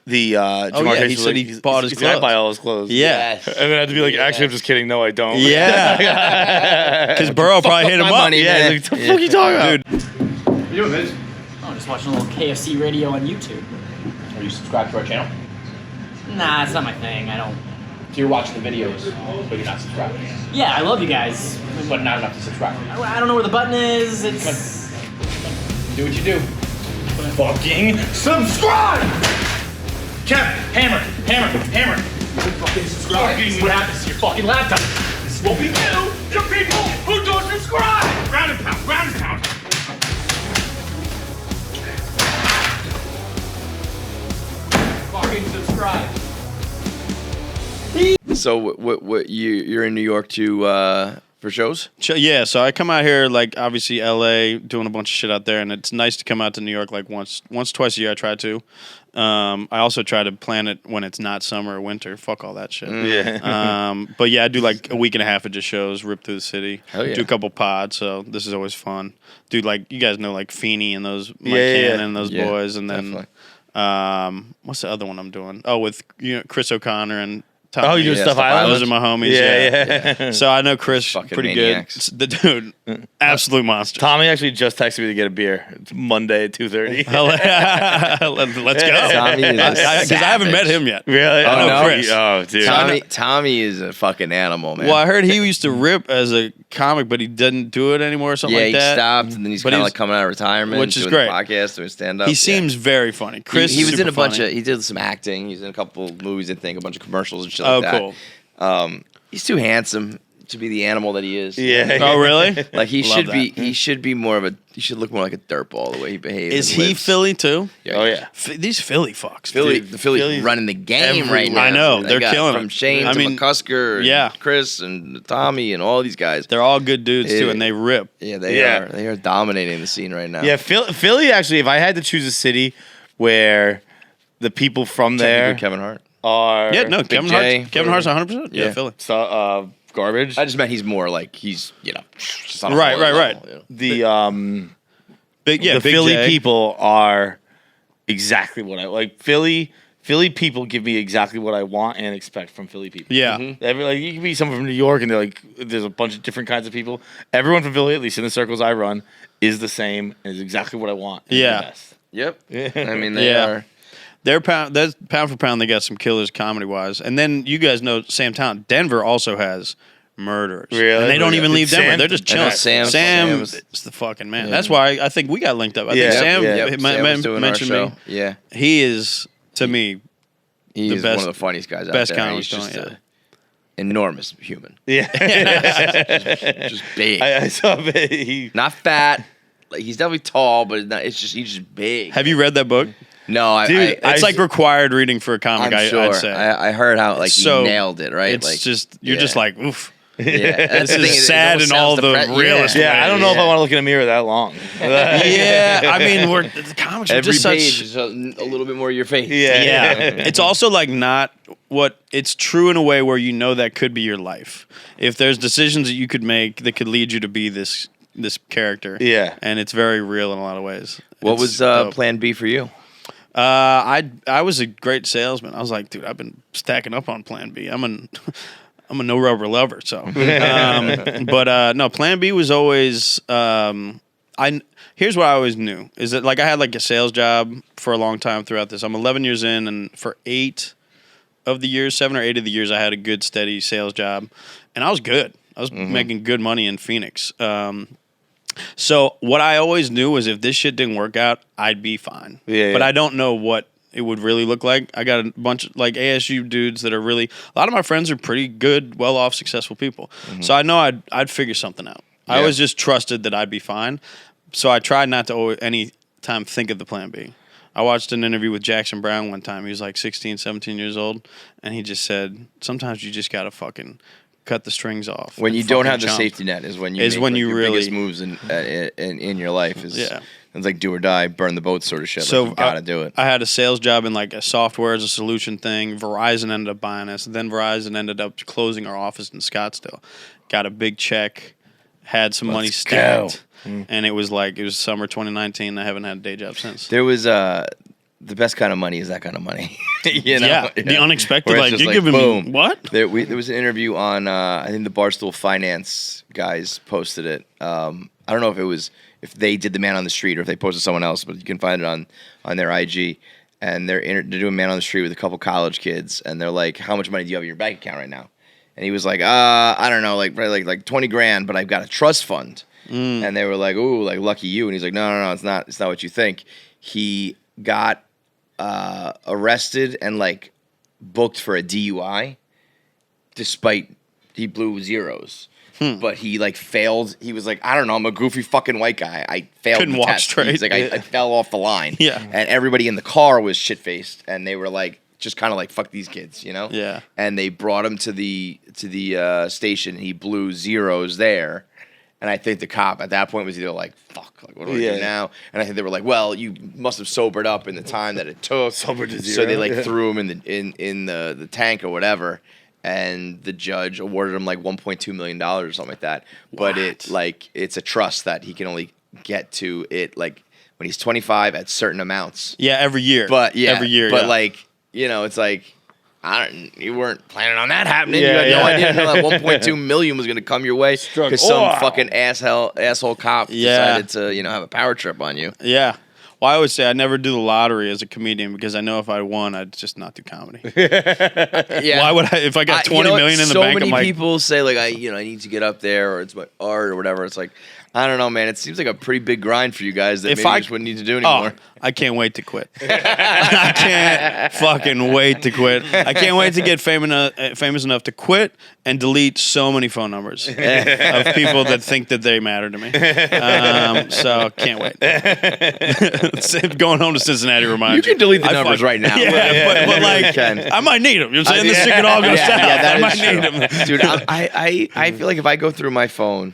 the Jamar yeah, Chase he was said like, he bought his he's gonna clothes. buy all his clothes. Yeah. And then I had to be like, actually, I'm just kidding. No, I don't. Yeah. Because Burrow probably hit him my up. money, Yeah. man. He's like, what the fuck are you talking about? Dude, What are you doing, Biz? Oh, just watching a little KFC Radio on YouTube. Are you subscribed to our channel? Nah, it's not my thing. I don't. So you're watching the videos, but you're not subscribed. Yeah, I love you guys. But not enough to subscribe. I don't know where the button is. It's. Do what you do. Fucking subscribe! Kev, hammer. You fucking subscribe. What happens to your fucking laptop? This is what we do to people who don't subscribe! Ground and pound. Fucking subscribe. So what you're in New York for shows? yeah, so I come out here, like, obviously LA, doing a bunch of shit out there, and it's nice to come out to New York, like, twice a year I try to. I also try to plan it when it's not summer or winter. Fuck all that shit. Yeah. But yeah, I do like a week and a half of just shows, rip through the city. Hell yeah. Do a couple pods, so this is always fun. Dude, like, you guys know, like, Feeney and those, Mike Yeah. Cannon and those boys, and then, definitely. what's the other one I'm doing? Oh, with Chris O'Connor and Tommy. Oh, you do Stuff Island? Those are my homies. Yeah. So I know Chris pretty maniacs. good. The dude, absolute monster. Tommy actually just texted me to get a beer. It's Monday at 2:30. Let's go. Tommy is Because I haven't met him yet. Really? I know no. Chris. Oh, dude. Tommy is a fucking animal, man. Well, I heard he used to rip as a comic, but he didn't do it anymore or something yeah, like that. he stopped, and then he's But kind of he's- like coming out of retirement, which is doing great. the podcast, doing stand up. He seems very funny. Chris, He was is in a super bunch funny. of. He did some acting. He's in a couple movies, I think, a bunch of commercials and shit Oh, like that. cool. He's too handsome to be the animal that he is. Yeah. Oh, really? Like he Love should that. be. He should be more of a. He should look more like a dirtball the way he behaves. Is and he lives. Philly too? Oh, yeah. These Philly fucks. Philly, dude. the Philly's running the game right now. I know, They they're got killing from it. Shane I to mean, McCusker, and yeah. Chris and Tommy and all these guys. They're all good dudes too, and they rip. Yeah, they are. They are dominating the scene right now. Yeah, Philly actually, if I had to choose a city where the people from there Kevin Hart. are Yeah, no, Big J. Kevin Hart's 100%. Yeah, Yeah. Philly. garbage. I just meant he's more like he's just on a Right, whole right, level, right. you know? The Big the Big Philly J. people are exactly what I like. Philly people give me exactly what I want and expect from Philly people. Yeah. Like you can be someone from New York and they're like, there's a bunch of different kinds of people. Everyone from Philly, at least in the circles I run, is the same and is exactly what I want. And Yeah. the best. Yep. I mean, they Yeah. are. That's pound for pound. They got some killers comedy wise, and then you guys know Sam Town. Denver also has murderers. Really? And they don't even leave Sam- Denver. They're just chilling. Sam's- Sam Sam's- is the fucking man. That's why I think we got linked up. I Yeah. think Sam, Yep, Sam was doing our mentioned show. me. Yeah. He is to me He's best- one of the funniest guys best out there. comedy He's just doing, an enormous human. Yeah. Just big. I saw he Not fat. Like he's definitely tall, but he's just big. Have you read that book? No, Dude, It's like required reading for a comic. I'm sure. I'd say. I heard how like So, he nailed it. Right? It's like just you're yeah. just like oof. Yeah, that's the This thing, is it sad almost in all sounds the depre- realest Yeah, I don't know if I Yeah. want to look in a mirror that long. Yeah, I mean the comics are Every just page such. is a little bit more your face. Yeah, it's also like not what it's true in a way where you know that could be your life. If there's decisions that you could make that could lead you to be this character. Yeah. and it's very real in a lot of ways. What It's was dope. Plan B for you? I was a great salesman. I was like, dude, I've been stacking up on Plan B. I'm a no rubber lover. So, but no, Plan B was always. Here's what I always knew is that like I had like a sales job for a long time throughout this. I'm 11 years in, and for 7 or 8 of the years, I had a good steady sales job, and I was good. I was making good money in Phoenix. So what I always knew was if this shit didn't work out, I'd be fine. Yeah, But yeah. I don't know what it would really look like. I got a bunch of like ASU dudes that are really a lot of my friends are pretty good, well off, successful people. So I know I'd figure something out. I Yeah. always just trusted that I'd be fine. So I tried not to always, any time think of the plan B. I watched an interview with Jackson Brown one time. He was like 16, 17 years old, and he just said, sometimes you just gotta fucking cut the strings off. When and you don't fucking have the jump. safety net is when you Is make, when like, you your really- biggest moves in your life is Yeah. it's like do or die, burn the boat sort of shit. So Like, you gotta do it. I had a sales job in like a software as a solution thing. Verizon ended up buying us. Then Verizon ended up closing our office in Scottsdale. Got a big check, had some money Let's stacked, and it was summer 2019. I haven't had a day job since. There was the best kind of money is that kind of money. you know? Yeah, the unexpected. Where it's Like just you're like, giving boom. me what? There was an interview on I think the Barstool Finance guys posted it. I don't know if they did the Man on the Street or if they posted someone else, but you can find it on their IG. And they're doing Man on the Street with a couple college kids, and they're like, "How much money do you have in your bank account right now?" And he was like, I don't know, like probably like 20 grand, but I've got a trust fund. And they were like, "Ooh, like lucky you." And he's like, "No, it's not what you think." He got arrested and like booked for a DUI, despite he blew zeros. But he like failed. He was like, I don't know, I'm a goofy fucking white guy. I failed Couldn't the walk test. straight. He's like, I fell off the line. Yeah. And everybody in the car was shit faced, and they were like, just kind of like, fuck these kids, you know? Yeah. And they brought him to the station. And he blew zeros there. And I think the cop at that point was either like, fuck, like, what do I do now? And I think they were like, well, you must have sobered up in the time that it took. Sobered to So they zero. like threw him in the tank or whatever. And the judge awarded him like $1.2 million or something like that. But it's a trust that he can only get to it like when he's 25 at certain amounts. Yeah, every year. But yeah, every year. But yeah. like, you know, it's like, you weren't planning on that happening. You had no idea that 1.2 million was going to come your way because some fucking asshole cop decided to, have a power trip on you. Yeah. Well, I always say I never do the lottery as a comedian because I know if I won, I'd just not do comedy. Why would I? If I got 20 million in the bank, so many people say like I need to get up there, or it's my art or whatever. It's like I don't know, man. It seems like a pretty big grind for you guys that maybe you just wouldn't need to do anymore. I can't wait to quit. I can't fucking wait to quit. I can't wait to get famous enough to quit and delete so many phone numbers of people that think that they matter to me. So can't wait. Going home to Cincinnati reminds you can delete the numbers right now. But like I might need them. You know what I'm saying? This shit could all go south. I might need them. Dude, I feel like if I go through my phone,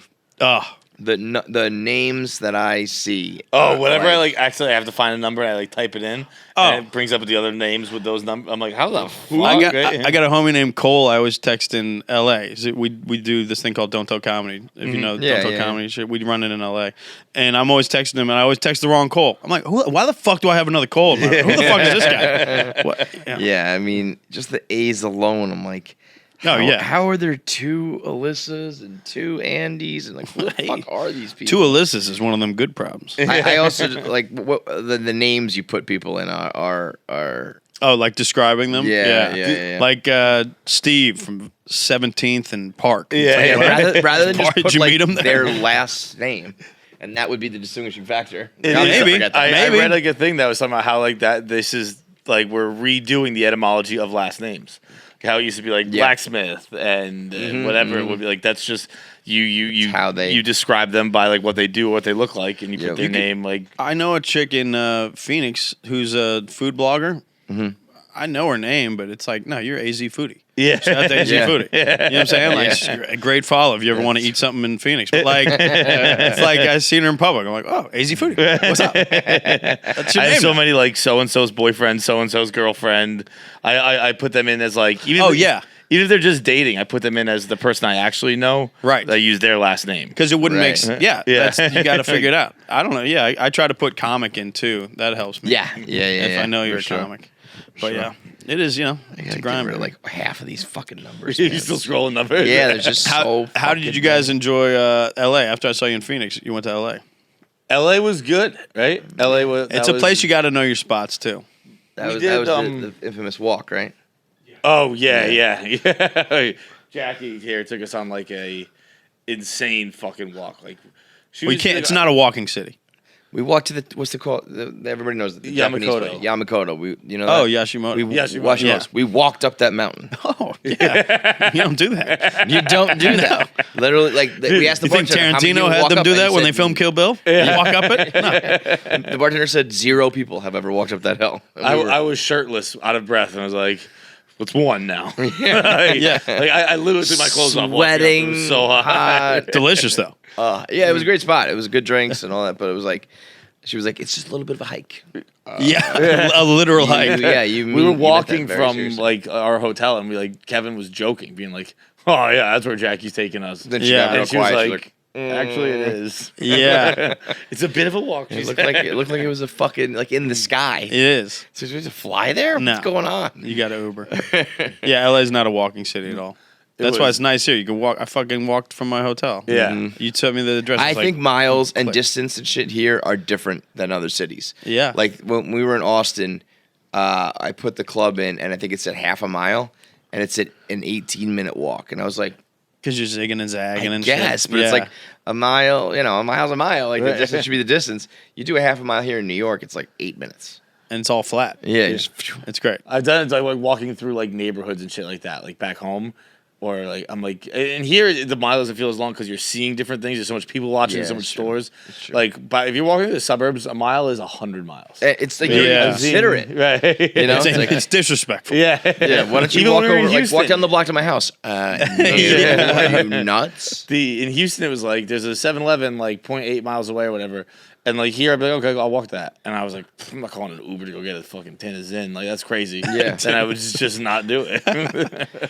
the names that I see. Whenever I actually have to find a number and I type it in, and it brings up the other names with those numbers. I'm like, how the fuck? I got a homie named Cole. I always text in L.A. We do this thing called Don't Tell Comedy. If you know Don't Tell Comedy shit, we run it in L.A. And I'm always texting him, and I always text the wrong Cole. I'm like, why the fuck do I have another Cole? Who the fuck is this guy? What? Yeah, I mean, just the A's alone. I'm like. How are there 2 Alyssas and 2 Andys and who the fuck are these people? 2 Alyssas is one of them good problems. I also what the names you put people in are like describing them. Yeah. Like Steve from 17th and Park. Rather than just put meet him their last name. And that would be the distinguishing factor. Maybe. I read a thing that was somehow how that this is we're redoing the etymology of last names. How it used to be blacksmith and whatever it would be that's just you describe them by what they do, what they look like, and you put their name I know a chick in Phoenix who's a food blogger. Mm-hmm. I know her name, but it's no, you're AZ Foodie. Yeah, shout out to AZ Foodie. You know what I'm saying? She's a great follow if you ever want to eat something in Phoenix. But it's I seen her in public. I'm like, oh, AZ Foodie, what's up? That's your I name have so many so and so's boyfriend, so and so's girlfriend. I put them in as even if they're just dating, I put them in as the person I actually know. Right, I use their last name because it wouldn't make sense. Yeah. You got to figure it out. I don't know. Yeah, I try to put comic in too. That helps me. Yeah. If I know you're a comic. But it is, it's a grind. Get rid of half of these fucking numbers. You're still scrolling numbers. Yeah, they're just How did you guys enjoy LA after I saw you in Phoenix? You went to LA. LA was good, right? LA was. It's a place you got to know your spots too. That was the infamous walk, right? Oh yeah. Jackie here took us on a insane fucking walk. We can't. It's not a walking city. We walked to what's it called? Everybody knows the Japanese way. Yamakoto. Yashimoto. Yashimoto. Yeah. We walked up that mountain. Oh, yeah. You don't do that. You don't do that. Literally, we asked the bartender. You think Tarantino had them do that when they filmed Kill Bill? Yeah. You walk up it? No. The bartender said 0 people have ever walked up that hill. I was shirtless, out of breath, and I was like, what's 1 now? Yeah. I literally took my clothes off. Sweating. It was so hot. Delicious, though. It was a great spot. It was good drinks and all that, but it was she was it's just a little bit of a hike. A literal hike. We were walking from our hotel, and Kevin was joking, being like, "Oh yeah, that's where Jackie's taking us." Then she got real quiet. She was actually, it is. Yeah, it's a bit of a walk. It looked like it was a fucking in the sky. It is. So there's a fly there. No. What's going on? You got to Uber. Yeah, LA's not a walking city at all. That's why it's nice here. You can walk. I fucking walked from my hotel. Yeah. Mm-hmm. You told me the address. I think miles and distance and shit here are different than other cities. Yeah. When we were in Austin, I put the club in, and I think it said half a mile, and it said an 18-minute walk. And I was like... Because you're zigging and zagging and shit. But it's a mile, a mile's a mile. The distance should be the distance. You do a half a mile here in New York, it's 8 minutes. And it's all flat. Yeah. It's great. I've done it walking through neighborhoods and shit like that, back home. Or and here the mile doesn't feel as long because you're seeing different things. There's so much people watching, so much stores. But if you're walking through the suburbs, a mile is 100 miles. It's you're considerate, right? It's disrespectful. Yeah. Why don't you walk over, walk down the block to my house? Are you nuts? In Houston, it was there's a 7-Eleven 0.8 miles away or whatever. And here, I'd be like, okay, I'll walk that. And I was like, I'm not calling an Uber to go get a fucking tin of Zin. That's crazy. Yeah. And I would just not do it.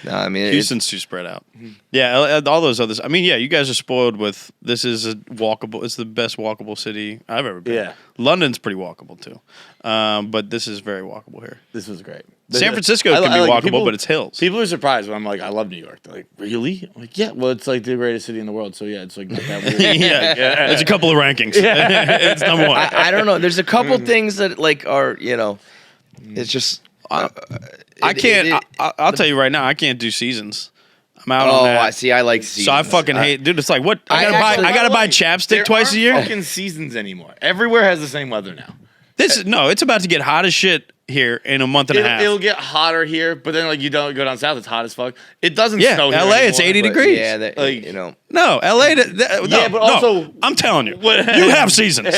No, I mean, Houston's too spread out. Yeah, all those others. I mean, yeah, you guys are spoiled with this is a walkable. It's the best walkable city I've ever been. Yeah. London's pretty walkable too. But this is very walkable here. This was great. San Francisco can be walkable, but it's hills. People are surprised when I'm like, I love New York. They're like, really? I'm like, yeah. Well, it's like the greatest city in the world. So yeah, it's like not that weird. yeah, there's a couple of rankings. It's number one. I don't know. There's a couple things that like are it's just. I can't. I'll tell you right now. I can't do seasons. I'm out on that. I see. I like seasons. So I fucking hate, dude. It's like what I gotta buy chapstick twice a year. Fucking seasons anymore. Everywhere has the same weather now. It's about to get hot as shit here in a month and a half. It'll get hotter here, but then like you don't go down south, it's hot as fuck. It doesn't snow here LA, anymore, it's 80 degrees. Yeah, No, LA. but also I'm telling you, you have seasons.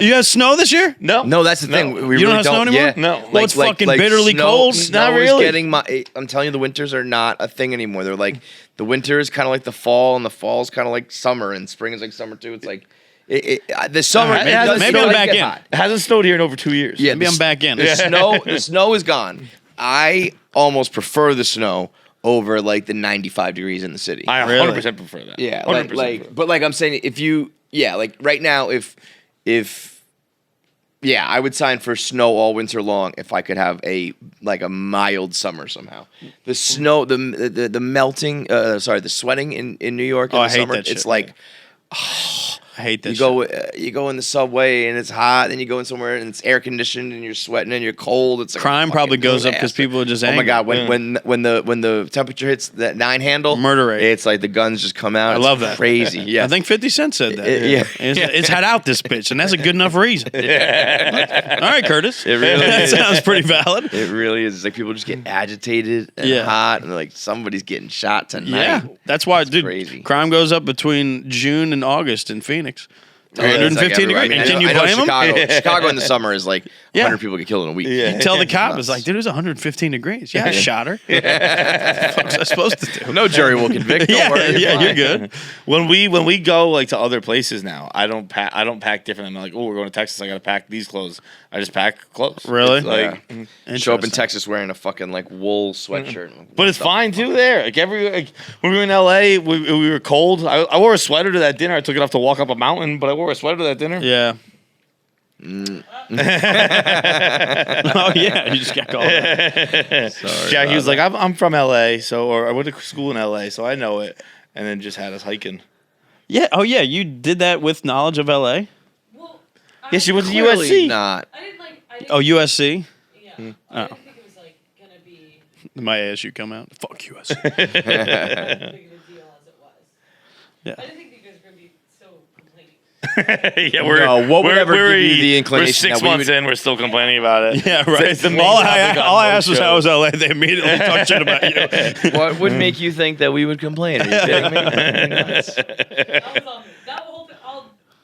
You have snow this year? No, that's the thing. We you really don't have snow anymore? Yeah. No. Well, it's fucking bitterly cold. Not really. I'm telling you, the winters are not a thing anymore. They're like the winter is kind of like the fall, and the fall is kind of like summer, and spring is like summer too. It's like. The summer maybe I'm back in. It hasn't snowed here in over 2 years. Yeah, maybe I'm back in. The snow is gone. I almost prefer the snow over like the 95 degrees in the city. I 100% prefer that. Yeah, but I'm saying like right now if I would sign for snow all winter long if I could have a mild summer somehow. The snow, the melting, the sweating in New York in the summer, it's like. I hate this. You go in the subway and it's hot, and you go in somewhere and it's air conditioned and you're sweating and you're cold. It's like crime probably goes up because people are just angry. Oh my god! When the temperature hits that 9 handle, murder rate. It's like the guns just come out. I love that. Crazy. Yeah, I think 50 Cent said that. It's had out this bitch, and that's a good enough reason. All right, Curtis. It really that sounds pretty valid. It really is. It's like people just get agitated and hot, and like somebody's getting shot tonight. Yeah, that's why, dude. Crazy. Crime goes up between June and August in Phoenix. 115 degrees. And can you blame them? Chicago in the summer is like 100 people get killed in a week. Yeah. You tell the cop, it's like, dude, it was 115 degrees. Yeah, I shot her. What was I supposed to do? No jury will convict. Don't worry. You're good. When we go like to other places now, I don't pack different. I'm like, oh, we're going to Texas. I got to pack these clothes. I just pack clothes. Really? Show up in Texas wearing a fucking like wool sweatshirt. But it's fine too there. Like when we were in LA, we were cold. I wore a sweater to that dinner. I took it off to walk up a mountain, but I wore a sweater to that dinner. Yeah. Oh yeah, you just got called. Yeah, he was like, I'm from LA, or I went to school in LA, so I know it. And then just had us hiking. Yeah. Oh yeah, you did that with knowledge of LA. Well, yeah, she went to Clearly USC. Not. I didn't USC. Yeah. I didn't think it was like gonna be my ASU come out. Fuck USC. as big of a deal as it was. Yeah. I didn't think you guys were gonna be so complaining. Yeah, we're the inclination. We're 6 months in. We're still complaining about it. Yeah, right. All I asked was how was LA. They immediately talked shit about you. What would make you think that we would complain? Are you kidding me? That was on me. That whole thing,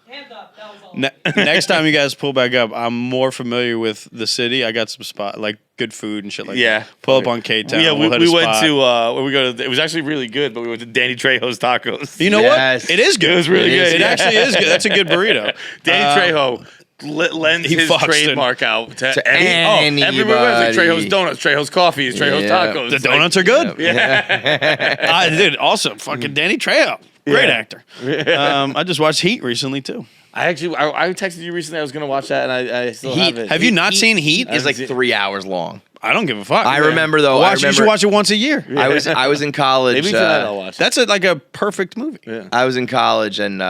hands up. That was all me. Next time you guys pull back up, I'm more familiar with the city. I got some spot like good food and shit like that. Pull up on K-Town. Yeah, we went to where we go to. It was actually really good, but we went to Danny Trejo's Tacos. You know what? It is good. It was really good. It actually is good. That's a good burrito. Danny Trejo lends his trademark out to anybody. Everywhere. It's like Trejo's Donuts, Trejo's Coffees, Trejo's Tacos. The donuts are good. Yeah. Dude, also fucking Danny Trejo. Great actor. I just watched Heat recently too. I texted you recently. I was gonna watch that, and I still have it. Have you not seen Heat? It's like 3 hours long. I don't give a fuck. I remember though. You should watch it once a year. I was in college. Maybe tonight I'll watch it. That's like a perfect movie. Yeah. I was in college and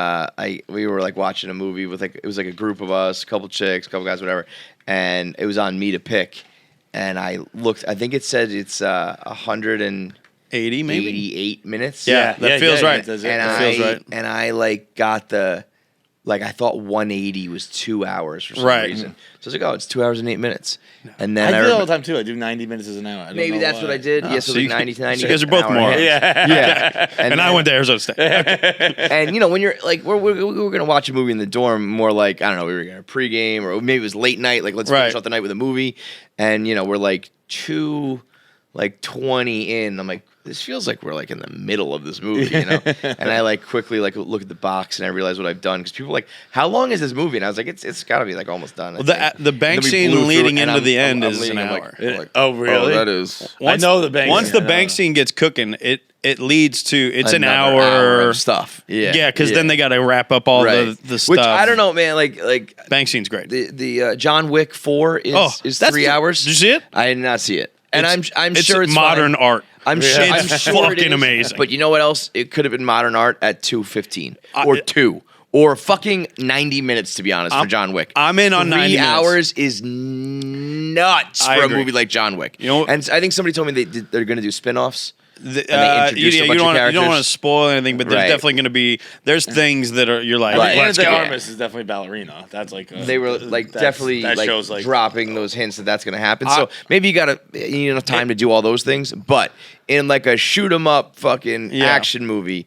we were like watching a movie with it was like a group of us, a couple chicks, a couple guys, whatever, and it was on Me to Pick, and I looked. I think it said it's 180 maybe 88 minutes. Yeah, that feels right. And I like got the. Like, I thought 180 was 2 hours for some reason. So I was like, oh, it's 2 hours and 8 minutes. And then I do it all the time, too. I do 90 minutes as an hour. Maybe that's what I did. Yeah, so like 90 to 90. You guys are both morons. Yeah. And I went to Arizona State. And, when you're, like, we were going to watch a movie in the dorm, more like, I don't know, we were going to pregame, or maybe it was late night, like, let's finish off the night with a movie. And, we're like 2:20 in. I'm like, this feels like we're like in the middle of this movie, And I like quickly like look at the box and I realize what I've done because people are like, how long is this movie? And I was like, it's got to be like almost done. Well, the bank scene leading into the end is an hour. Oh, really? Oh, that is. I know the bank. Once the bank scene gets cooking, it leads to an hour of stuff. Yeah, because then they got to wrap up all the stuff. Which I don't know, man. Like bank scene's great. The John Wick 4 is 3 hours. Did you see it? I did not see it. And I'm sure it's modern fine. art. I'm sure It's fucking amazing. But you know what else? It could have been modern art at 2:15 or 2 or fucking 90 minutes, to be honest, for John Wick. I'm in on 90 minutes. 3 hours is nuts for a movie like John Wick. You know, and I think somebody told me they're going to do spin-offs. You don't want to spoil anything, but there's definitely going to be things that are you're like. Right. Anna de Armas is definitely ballerina. That's like they were like definitely that like shows like dropping those hints that that's going to happen. So maybe you need enough time to do all those things. But in like a shoot 'em up fucking action movie.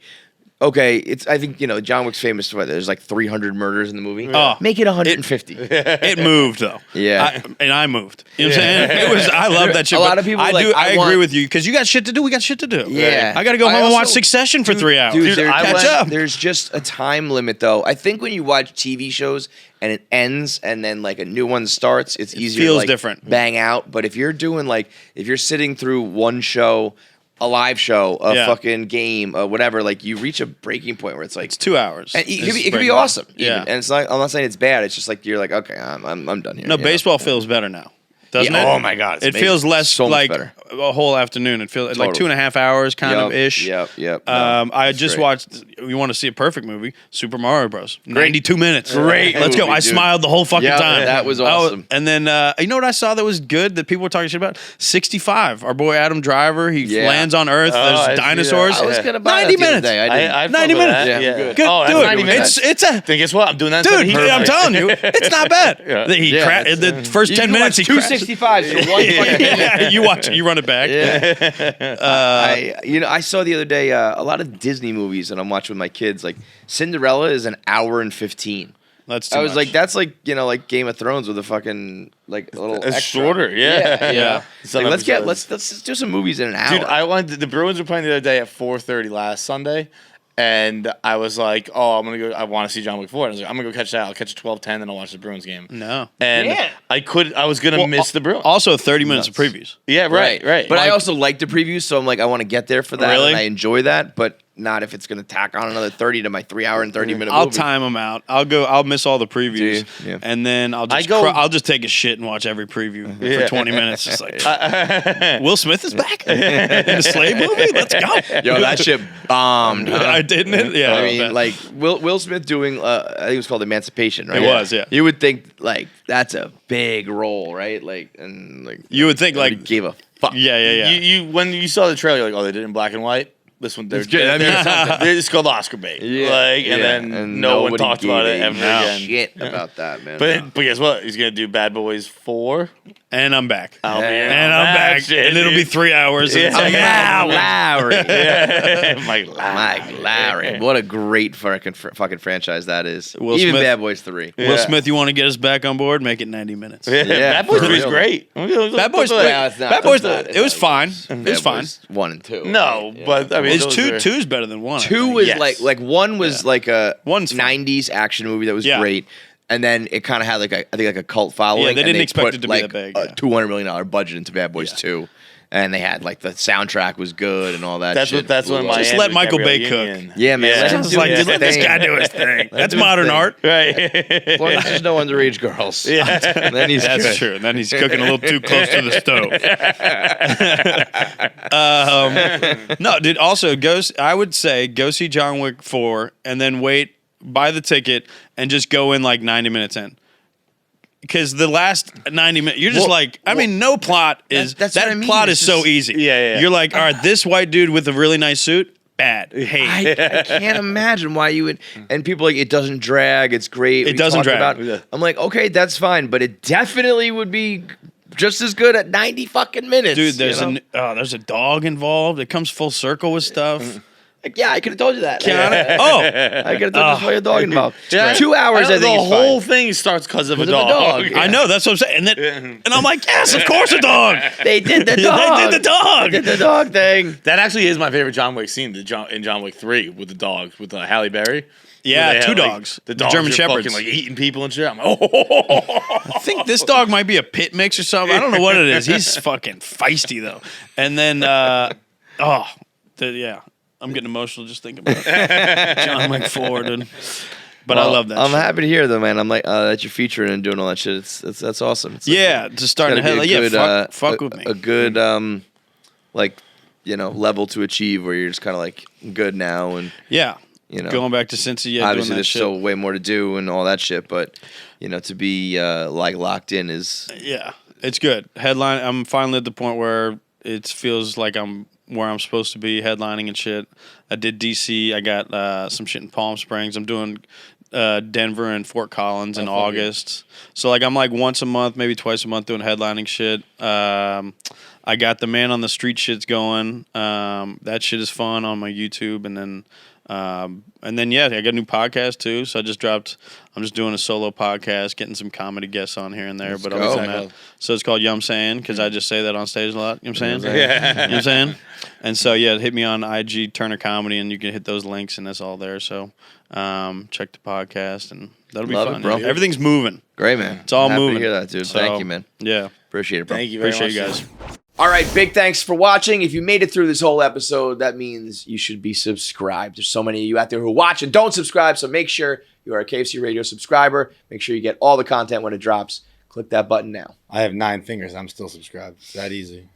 Okay, I think John Wick's famous for what, there's like 300 murders in the movie. Make it 150. It moved though. Yeah, I moved. You know what I'm saying? I love that shit. A lot of people I agree with you because you got shit to do. We got shit to do. Yeah, I got to go home and watch Succession for 3 hours. Dude, catch up. There's just a time limit though. I think when you watch TV shows and it ends and then like a new one starts, it's easier. Feels to different. Bang out. But if you're doing if you're sitting through one show, a live show, a fucking game, whatever, like you reach a breaking point where it's like it's 2 hours. And it could be awesome. Yeah, and it's not. I'm not saying it's bad. It's just like you're like, okay, I'm done here. No, baseball feels better now. Doesn't it? Oh my god, it feels less so like better. a whole afternoon. It feels like 2.5 hours, kind of ish. Yep. I just watched. You want to see a perfect movie? Super Mario Bros. 92 minutes. Great. Let's go. I smiled the whole fucking time. That was awesome. And then you know what I saw that was good that people were talking shit about? 65. Our boy Adam Driver. He lands on Earth. There's dinosaurs. I was gonna buy 90 minutes. I 90 minutes. Yeah. Good. Oh, Do it. 90 minutes. It's a. Then guess what? I'm doing that. Dude, I'm telling you, it's not bad. The first 10 minutes, he 265. So one you watch it, you run it back. I saw the other day a lot of Disney movies, and I'm watching with my kids. Like Cinderella is an hour and 15. That's I was like, that's like like Game of Thrones with a fucking like a little extra. Shorter. Yeah. Like, let's do some movies in an hour. Dude, I wanted the Bruins were playing the other day at 4:30 last Sunday. And I was like, I'm going to go. I want to see John Wick 4. And I was like, I'm going to go catch that. I'll catch 12:10, then I'll watch the Bruins game. No. And I was going to miss the Bruins. Also, 30 minutes of previews. Yeah, right. But I also like the previews, so I'm like, I want to get there for that. Really? And I enjoy that, but not if it's going to tack on another 30 to my 3 hour and 30 minute movie. I'll time them out. I'll miss all the previews, Yeah. and then I'll just take a shit and watch every preview for 20 minutes. Just like Will Smith is back in the Slave movie. Let's go. Yo, that shit bombed. Huh? I didn't it? Yeah. I mean, like Will Smith doing, I think it was called Emancipation, right? It was, yeah. You would think like that's a big role, right? You would think like gave a fuck. Yeah. You when you saw the trailer, you're like, they did it in black and white. This one, they're good. it's called Oscar bait. And no one talked about it ever again. Shit about that, man. But guess what? He's gonna do Bad Boys 4. And I'm back. I'm back. Shit, and it'll be 3 hours. Yeah. And it's like, Lowry. Mike Lowry. What a great fucking franchise that is. Will Even Smith. Bad Boys 3. Will Smith, you want to get us back on board? Make it 90 minutes. Bad Boys 3 is great. Bad Boys 3. It was fine. It was fine. 1 and 2. No, but I mean, It's two's better than 1. 2 was like 1 was like a One's fun. 90s action movie that was great. And then it kind of had like a cult following. Yeah, they didn't and expect put, it to be like, that big. a $200 million budget into Bad Boys 2. And they had like the soundtrack was good and all that shit. That's one of my Just let Michael Bay cook. Yeah, man. Yeah. Let him It's do like, his let this thing. guy do his thing. That's modern art. Right. As long as there's no underage girls. Yeah. Then he's That's good. true. And then he's cooking a little too close to the stove. No, dude. Also, I would say go see John Wick 4 and then buy the ticket and just go in like 90 minutes in. Because the last 90 minutes, you're just no plot is that's that what I mean. plot It's is so just- easy. Yeah. You're like, all right, this white dude with a really nice suit, bad, hate. I can't imagine why you would. And people are like, it doesn't drag. It's great. It we doesn't talked drag. about- I'm like, okay, that's fine, but it definitely would be just as good at 90 fucking minutes. Dude, there's you know? there's a dog involved. It comes full circle with stuff. Like, yeah, I could have told you that. I I could have told you why a dog involved. Yeah. 2 hours, I think, the is whole fine. thing starts because of a of a dog. dog. I know, that's what I'm saying. And I'm like, yes, of course a dog. They did the dog. They did the dog. They did the dog thing. That actually is my favorite John Wick scene, in John Wick 3 with the dogs, with Halle Berry. Yeah, Where they 2 have, dogs. The dogs German are Shepherds. fucking, eating people and shit. I'm like, oh. I think this dog might be a pit mix or something. I don't know what it is. He's fucking feisty though. And then, I'm getting emotional just thinking about it. John Wick 4, dude. But I love that. I'm shit. happy to hear though, man. I'm like that you're featuring and doing all that shit. That's awesome. It's just starting to head. Fuck with me. A good level to achieve where you're just kind of like good now and going back to Cincy. Obviously, doing there's shit. still way more to do and all that shit, but to be locked in is it's good. Headline. I'm finally at the point where it feels like I'm where I'm supposed to be headlining and shit. I did DC. I got some shit in Palm Springs. I'm doing Denver and Fort Collins in August. So like I'm like once a month, maybe twice a month doing headlining shit. I got the Man on the Street shit's going. That shit is fun on my YouTube, and then I got a new podcast too. So I'm just doing a solo podcast, getting some comedy guests on here and there. So it's called Yum Saying because I just say that on stage a lot. You know what I'm saying? Yeah. You know what I'm saying? And so hit me on IG Turner Comedy, and you can hit those links, and that's all there. So check the podcast, and that'll be fun. Bro. Everything's moving. Great, man. It's all Happy moving. to hear that, dude. So, thank you, man. Yeah. Appreciate it, bro. Thank you very Appreciate much. you guys. All right, big thanks for watching. If you made it through this whole episode, that means you should be subscribed. There's so many of you out there who watch and don't subscribe, so make sure you are a KFC Radio subscriber. Make sure you get all the content when it drops. Click that button now. I have 9 fingers. I'm still subscribed. It's that easy.